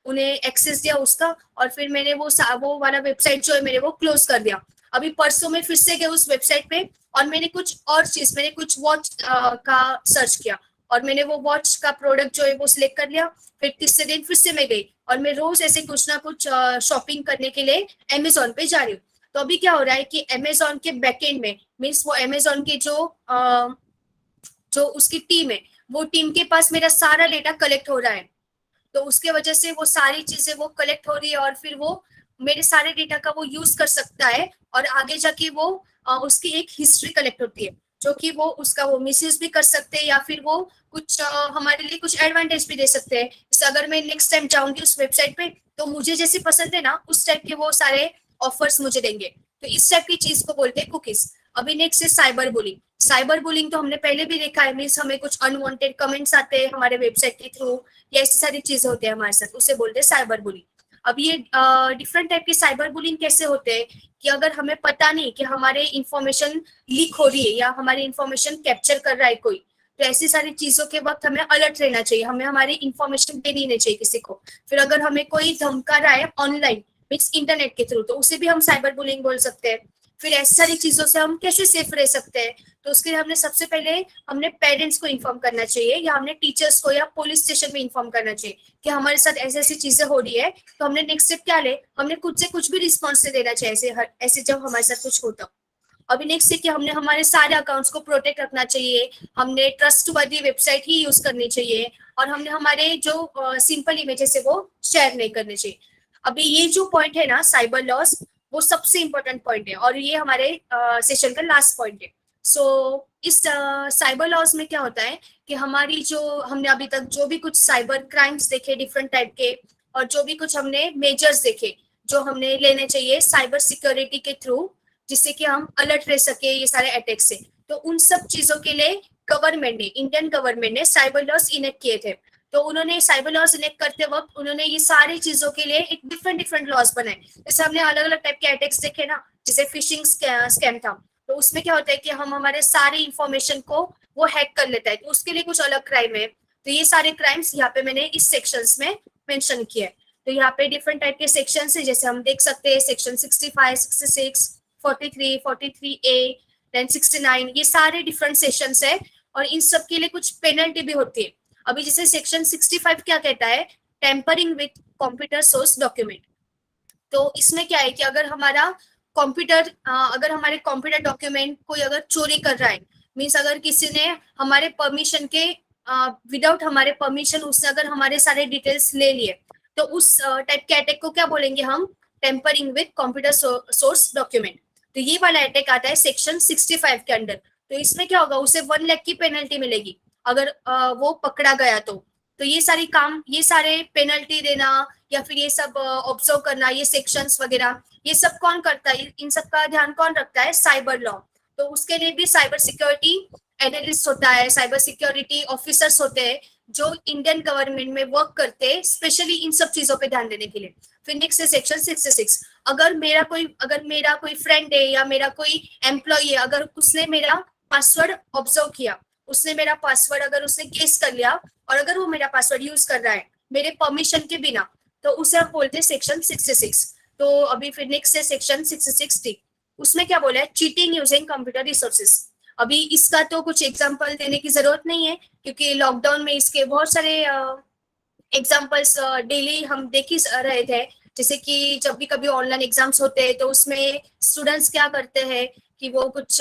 S1: उन्हें एक्सेस दिया उसका, और फिर मैंने वो वाला वेबसाइट जो है मेरे वो क्लोज कर दिया। अभी परसों में फिर से गए उस वेबसाइट पे और मैंने कुछ और चीज, मैंने कुछ वॉच का सर्च किया और मैंने वो वॉच का प्रोडक्ट जो है वो सिलेक्ट कर लिया। फिर तीसरे दिन फिर से मैं गई और मैं रोज ऐसे कुछ ना कुछ शॉपिंग करने के लिए अमेजोन पे जा रही हूँ। तो अभी क्या हो रहा है कि अमेजोन के बैकएंड में मीन्स वो अमेजोन के जो उसकी टीम है, वो टीम के पास मेरा सारा डेटा कलेक्ट हो रहा है। तो उसके वजह से वो सारी चीजें वो कलेक्ट हो रही है और फिर वो मेरे सारे डेटा का वो यूज कर सकता है और आगे जाके वो उसकी एक हिस्ट्री कलेक्ट होती है जो कि वो उसका वो मिसयूज भी कर सकते हैं या फिर वो कुछ हमारे लिए कुछ एडवांटेज भी दे सकते हैं। जैसे अगर मैं नेक्स्ट टाइम जाऊंगी उस वेबसाइट पे तो मुझे जैसे पसंद है ना उस टाइप के वो सारे ऑफर्स मुझे देंगे। तो इस टाइप की चीज को बोलते हैं कुकीज। अभी नेक्स्ट है साइबर बुलिंग। साइबर बुलिंग तो हमने पहले भी देखा है, मीन्स हमें कुछ अनवांटेड कमेंट्स आते हैं हमारे वेबसाइट के थ्रू या ऐसी सारी चीजें होती है हमारे साथ, उसे बोलते हैं साइबर बुलिंग। अब ये डिफरेंट टाइप के साइबर बुलिंग कैसे होते हैं कि अगर हमें पता नहीं कि हमारे इंफॉर्मेशन लीक हो रही है या हमारी इंफॉर्मेशन कैप्चर कर रहा है कोई, तो ऐसी सारी चीजों के वक्त हमें अलर्ट रहना चाहिए, हमें हमारी इंफॉर्मेशन देनी नहीं चाहिए किसी को। फिर अगर हमें कोई धमका रहा है ऑनलाइन मीन्स इंटरनेट के थ्रू, तो उसे भी हम साइबर बुलिंग बोल सकते हैं। फिर ऐसी सारी चीजों से हम कैसे सेफ रह सकते हैं, तो उसके लिए हमने सबसे पहले हमने पेरेंट्स को इन्फॉर्म करना चाहिए या हमने टीचर्स को या पुलिस स्टेशन में इन्फॉर्म करना चाहिए कि हमारे साथ ऐसी ऐसी चीजें हो रही है। तो हमने नेक्स्ट स्टेप क्या ले, हमने खुद से कुछ भी रिस्पॉन्स नहीं देना चाहिए ऐसे जब हमारे साथ कुछ होता। अभी नेक्स्ट है कि हमने हमारे सारे अकाउंट्स को प्रोटेक्ट रखना चाहिए, हमने ट्रस्टवर्दी वेबसाइट ही यूज करनी चाहिए और हमने हमारे जो सिंपल इमेजेस है वो शेयर नहीं करने चाहिए। अभी ये जो पॉइंट है ना साइबर लॉस, वो सबसे इंपॉर्टेंट पॉइंट है और ये हमारे सेशन का लास्ट पॉइंट है। सो इस साइबर लॉस में क्या होता है कि हमारी जो हमने अभी तक जो भी कुछ साइबर क्राइम्स देखे डिफरेंट टाइप के और जो भी कुछ हमने मेजर्स देखे जो हमने लेने चाहिए साइबर सिक्योरिटी के थ्रू जिससे कि हम अलर्ट रह सके ये सारे अटैक से, तो उन सब चीजों के लिए गवर्नमेंट ने, इंडियन गवर्नमेंट ने साइबर लॉस इनेक्ट किए थे। तो उन्होंने साइबर लॉस इनेक्ट करते वक्त उन्होंने ये सारी चीजों के लिए एक डिफरेंट लॉस बनाए। जैसे हमने अलग अलग टाइप के अटैक्स देखे ना, जैसे फिशिंग स्कैम था, तो उसमें क्या होता है कि हम हमारे सारी इंफॉर्मेशन को वो हैक कर लेता है, तो उसके लिए कुछ अलग क्राइम है। तो ये सारे क्राइम्स यहाँ पे मैंने इस सेक्शंस में मेंशन किया है। तो यहाँ पे डिफरेंट टाइप के सेक्शंस है, जैसे हम देख सकते हैं सेक्शन 65, 66, 43, 43A, देन 69, ये सारे डिफरेंट सेक्शंस है और इन सब के लिए कुछ पेनल्टी भी होती है। अभी जैसे सेक्शन 65 क्या कहता है, tampering with computer source document. तो इसमें क्या है कि अगर हमारा कंप्यूटर अगर हमारे कंप्यूटर डॉक्यूमेंट कोई अगर चोरी कर रहा है, मीन्स अगर किसी ने हमारे परमिशन के विदाउट हमारे परमिशन उसने अगर हमारे सारे डिटेल्स ले लिए, तो उस टाइप के अटैक को क्या बोलेंगे हम, tampering with computer source document. तो ये वाला अटैक आता है सेक्शन 65 के अंडर। तो इसमें क्या होगा, उसे 1 लाख की पेनल्टी मिलेगी अगर वो पकड़ा गया तो ये सारी काम, ये सारे पेनल्टी देना या फिर ये सब ऑब्जर्व करना, ये सेक्शंस वगैरह, ये सब कौन करता है, इन सब का ध्यान कौन रखता है, साइबर लॉ। तो उसके लिए भी साइबर सिक्योरिटी एनालिस्ट होता है, साइबर सिक्योरिटी ऑफिसर्स होते हैं जो इंडियन गवर्नमेंट में वर्क करते हैं स्पेशली इन सब चीजों पे ध्यान देने के लिए। फिर नेक्स्ट है सेक्शन 66। अगर मेरा कोई फ्रेंड है या मेरा कोई एम्प्लॉय है, अगर उसने मेरा पासवर्ड ऑब्जर्व किया उसने मेरा पासवर्ड अगर उसने गेस कर लिया और अगर वो मेरा पासवर्ड यूज कर रहा है मेरे परमिशन के बिना, तो उसे हम बोलते हैं सेक्शन 66। तो अभी फिर नेक्स्ट है सेक्शन 66D। उसमें क्या बोला है, चीटिंग यूजिंग कंप्यूटर रिसोर्सेज। अभी इसका तो कुछ एग्जांपल देने की जरूरत नहीं है क्योंकि लॉकडाउन में इसके बहुत सारे एग्जाम्पल्स डेली हम देख ही रहे थे। जैसे कि जब भी कभी ऑनलाइन एग्जाम्स होते हैं तो उसमें स्टूडेंट्स क्या करते हैं कि वो कुछ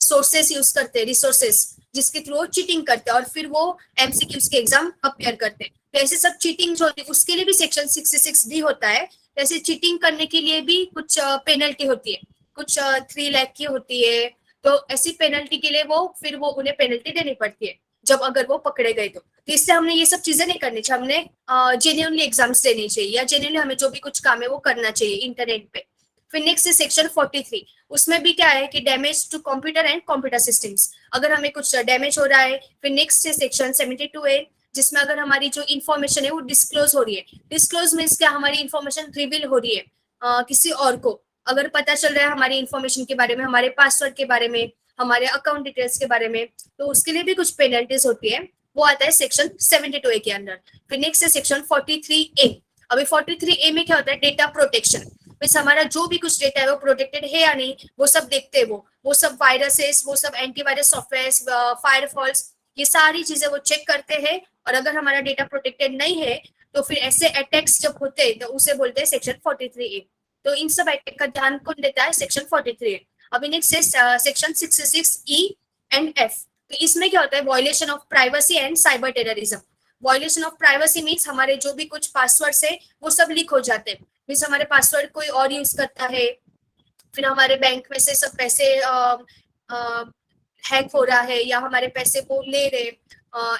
S1: सोर्सेस यूज करते हैं, रिसोर्सेस, जिसके थ्रू वो चीटिंग करते हैं और फिर वो एमसीक्यूज के एग्जाम अपेयर करते हैं। तो ऐसे सब चीटिंग जो होती है उसके लिए भी सेक्शन 66D होता है। ऐसे चीटिंग करने के लिए भी कुछ पेनल्टी होती है, कुछ 3 लाख की होती है। तो ऐसी पेनल्टी के लिए फिर वो उन्हें पेनल्टी देनी पड़ती है जब अगर वो पकड़े गए तो इससे हमने ये सब चीजें नहीं करनी चाहिए। हमने जेन्युइनली एग्जाम्स देनी चाहिए या जेन्युइनली हमें जो भी कुछ काम है वो करना चाहिए इंटरनेट पे। फिर नेक्स्ट है सेक्शन 43। उसमें भी क्या है कि damage to computer and computer systems, अगर हमें कुछ डैमेज हो रहा है। फिर नेक्स्ट है सेक्शन 72A, जिसमें अगर हमारी जो इन्फॉर्मेशन है वो डिस्क्लोज हो रही है। डिस्क्लोज मीन्स क्या, हमारी इन्फॉर्मेशन रिवील हो रही है किसी और को, अगर पता चल रहा है हमारी इन्फॉर्मेशन के बारे में, हमारे पासवर्ड के बारे में, हमारे अकाउंट डिटेल्स के बारे में, तो उसके लिए भी कुछ पेनल्टीज होती है। वो आता है सेक्शन 72A के अंदर। फिर नेक्स्ट है सेक्शन 43A। अभी 43A में क्या होता है, डेटा प्रोटेक्शन। मीन्स हमारा जो भी कुछ डेटा है वो प्रोटेक्टेड है या नहीं, वो सब देखते हैं। वो सब वायरसेस, वो सब एंटीवायरस सॉफ्टवेयर, फायरफॉल्स, ये सारी चीजें वो चेक करते हैं। और अगर हमारा डेटा प्रोटेक्टेड नहीं है तो फिर ऐसे अटैक्स जब होते हैं तो उसे बोलते हैं सेक्शन 43A। तो इन सब अटैक का ध्यान कौन देता है, सेक्शन 43A। अभी नेक्स्ट है सेक्शन 66E एंड F। तो इसमें क्या होता है, violation of privacy and cyber terrorism. Violation of privacy means हमारे जो भी कुछ पासवर्ड्स है वो सब लीक हो जाते हैं। मीन्स हमारे पासवर्ड कोई और यूज करता है, फिर हमारे बैंक में से सब पैसे हैक हो रहा है या हमारे पैसे को ले रहे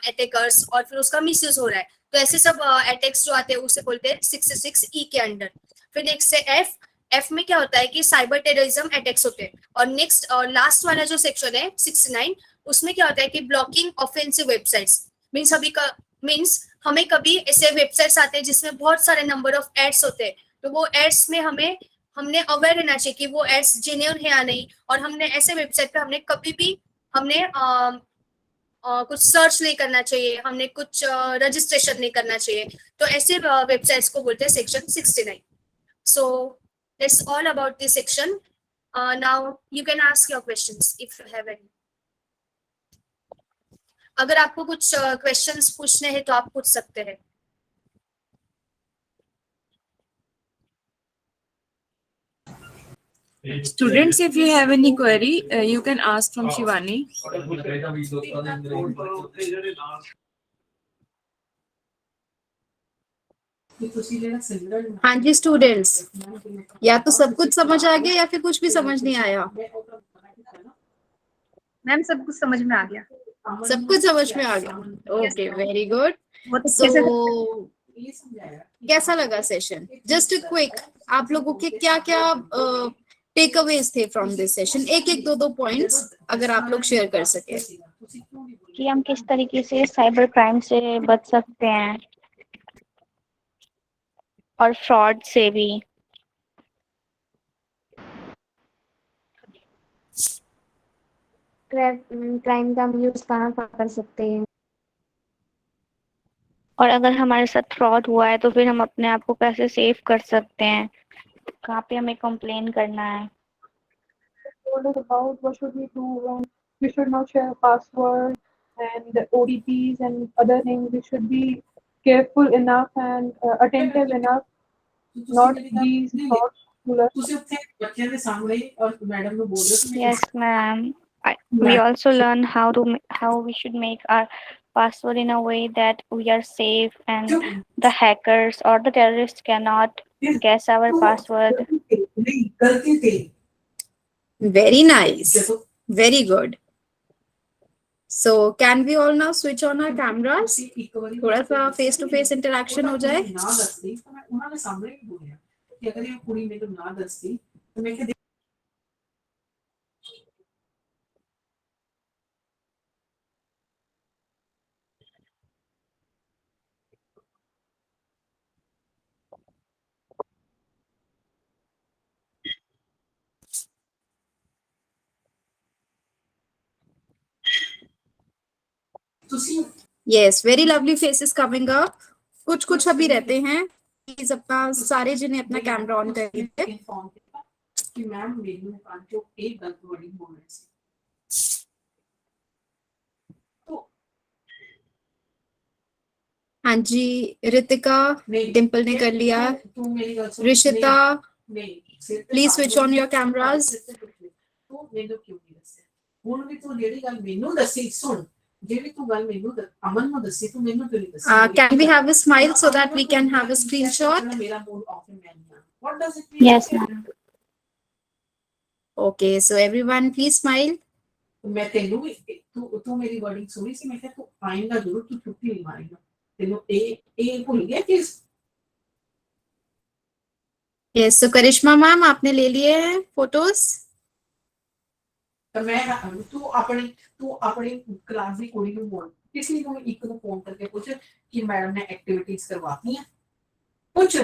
S1: अटैकर्स और फिर उसका मिसयूज हो रहा है। तो ऐसे सब अटैक्स जो आते हैं उसे बोलते हैं 66E के अंडर। फिर नेक्स्ट है F। एफ में क्या होता है कि साइबर टेररिज्म अटैक्स होते हैं। और नेक्स्ट और लास्ट वाला जो सेक्शन है 69, उसमें क्या होता है कि ब्लॉकिंग ऑफेंसिव वेबसाइट्स। मीन्स अभी का मीन्स हमें कभी ऐसे वेबसाइट्स आते हैं जिसमें बहुत सारे नंबर ऑफ एड्स होते हैं, तो वो एड्स में हमने अवेयर रहना चाहिए कि वो एड्स जेन्युइन है या नहीं। और हमने ऐसे वेबसाइट पे हमने कभी भी हमने कुछ सर्च नहीं करना चाहिए, हमने कुछ रजिस्ट्रेशन नहीं करना चाहिए। तो ऐसे वेबसाइट्स को बोलते हैं section 69। So that's all about this section. Now you can ask your questions if you have any. अगर आपको कुछ क्वेश्चंस पूछने हैं तो आप पूछ सकते हैं।
S3: Students, if you have any query, you can ask from Shivani.
S4: हाँ जी स्टूडेंट्स, या तो सब कुछ समझ आ गया या फिर कुछ भी समझ नहीं आया।
S5: मैम सब कुछ समझ में आ गया।
S4: सब कुछ समझ में आ गया, ओके वेरी गुड।
S5: बहुत अच्छे से
S4: सो कैसा लगा सेशन? जस्ट क्विक, आप लोगों के क्या क्या टेक अवेज थे फ्रॉम दिस सेशन? एक एक दो पॉइंट्स अगर आप लोग शेयर कर सके।
S2: कि हम किस तरीके से साइबर क्राइम से बच सकते हैं और फ्रॉड से भी।
S6: क्राइम का हम यूज कहाँ कर सकते हैं।
S2: और अगर हमारे साथ फ्रॉड हुआ है तो फिर हम अपने आप को कैसे सेव कर सकते हैं, कहाँ पे हमें कंप्लेन करना है।
S7: told us about what should we do when we should not share password and the OTPs and other things. We should be careful enough and attentive enough, not be thoughtful.
S2: Yes, ma'am. We also learn how we should make our password in a way that we are safe and the hackers or the terrorists cannot guess our password.
S4: Very nice, very good. So can we all now switch on our cameras? थोड़ा सा face to face interaction हो जाए। Yes, very lovely faces coming up. कुछ कुछ अभी रहते हैं. Please अपना सारे जने अपना कैमरा ऑन कर लीजिए.
S8: कि मैम मेनू कार्ड जो एक गलत वर्डिंग बोल रहे थे तो
S4: हाँ जी, रितिका, डिम्पल ने कर लिया.
S8: तू मेरी गल सुन
S4: रिशिता,
S8: नहीं
S4: please switch on your cameras.
S8: तू ਮੈਨੂੰ ਕਿਉਂ ਨਹੀਂ ਦੱਸਿਆ ਹੁਣ ਵੀ ਤੂੰ ਜਿਹੜੀ ਗੱਲ ਮੈਨੂੰ ਦੱਸੀ ਸੁਣ ਜਿਹੜੀ ਤੂੰ ਗੱਲ ਮੈਨੂੰ ਅਮਨ ਨੂੰ ਦੱਸੀ ਤੂੰ ਮੈਨੂੰ ਕਿਉਂ ਨਹੀਂ ਦੱਸੀ
S4: Can we have a smile so that we can have a screenshot?
S8: ਮੇਰਾ ਮੂਡ ਆਫ ਹੈ ਮੈਂ ਨਹੀਂ what does it mean
S2: Yes, ma'am.
S4: Okay, so everyone please smile.
S8: ਮੈਂ ਤੈਨੂੰ ਵੀ ਤੂੰ ਮੇਰੀ ਵਰਡਿੰਗ ਸੁਣੀ ਸੀ ਮੈਂ ਕਿਹਾ ਤੂੰ ਆਏਂਗਾ ਜ਼ਰੂਰ ਤੂੰ ਛੁੱਟੀ ਨਹੀਂ ਮਾਰੇਗਾ ਤੈਨੂੰ ਇਹ ਭੁੱਲ ਗਿਆ ਕਿ
S4: Yes, so Karishma ma'am, आपने ले लिए हैं photos?
S8: मैं तू अपनी क्लास की कुड़ी ਨੂੰ ਬੋਲ ਕਿਸੇ ਨੂੰ ਇੱਕ ਨੂੰ ਫੋਨ ਕਰਕੇ ਪੁੱਛ ਕਿ ਮੈਡਮ ਨੇ ਐਕਟੀਵਿਟੀਜ਼ ਕਰਵਾਤੀਆਂ ਪੁੱਛ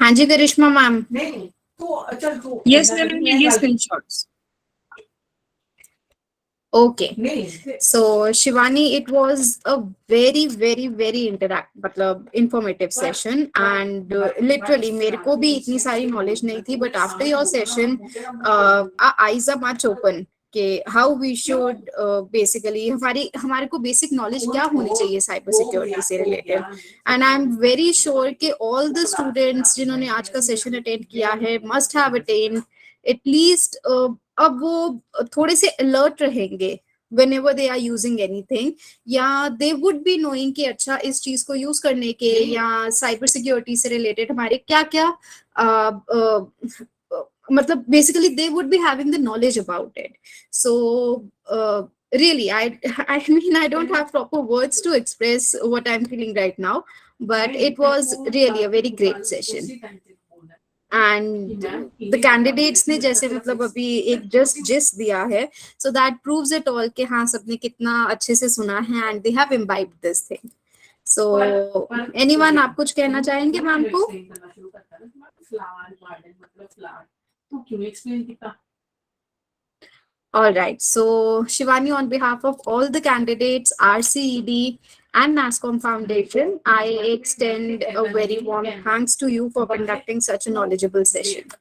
S4: हाँ जी करिश्मा मैम.
S8: नहीं तू चल तू
S3: Yes, ma'am, we need screenshots.
S4: Okay.
S8: नहीं
S4: So Shivani, it was a very मतलब informative session and literally मेरे को भी इतनी सारी knowledge नहीं थी, but after your session our eyes are much open कि how we should basically हमारे को basic knowledge क्या होनी चाहिए cyber security से related. And I'm very sure कि all the students जिन्होंने आज का session attend किया है must have attained at least अब वो थोड़े से alert रहेंगे whenever they are using anything, या they would be knowing कि अच्छा इस चीज को यूज करने के या साइबर सिक्योरिटी से रिलेटेड हमारे क्या क्या मतलब basically they would be having the knowledge about it. So really I mean I don't have proper words to express what I'm feeling right now, but it was really a very great session. And the candidates ने जैसे मतलब अभी एक just दिया है, so that proves it all कि हाँ सबने कितना अच्छे से सुना है and they have imbibed this thing. So anyone आप कुछ कहना चाहेंगे मैम को?
S8: तू क्यों एक्सप्लेन किया
S4: All right, so Shivani, on behalf of all the candidates, RCED and NASCOM Foundation, I extend a very warm thanks to you for conducting such a knowledgeable session.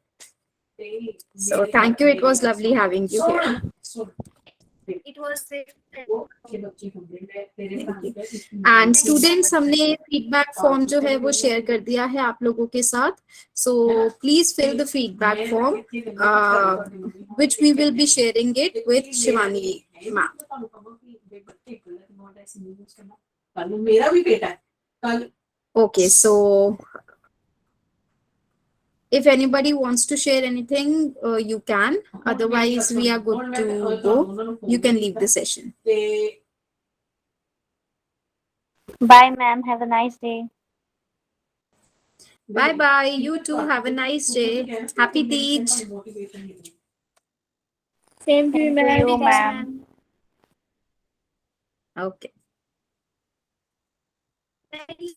S4: So thank you, it was lovely having you here.
S1: It was
S4: And students, हमने feedback form जो है वो share कर दिया है आप लोगों के साथ. So please fill the feedback form, which we will be sharing it with Shivani ma'am.
S8: मेरा भी बेटा है कल
S4: Okay, so if anybody wants to share anything, you can. Otherwise, we are good to go. You can leave the session.
S2: Bye, ma'am. Have a nice day.
S4: Bye bye. You too. Have a nice day. Happy Teej.
S2: Same to you, ma'am.
S4: Okay.
S1: very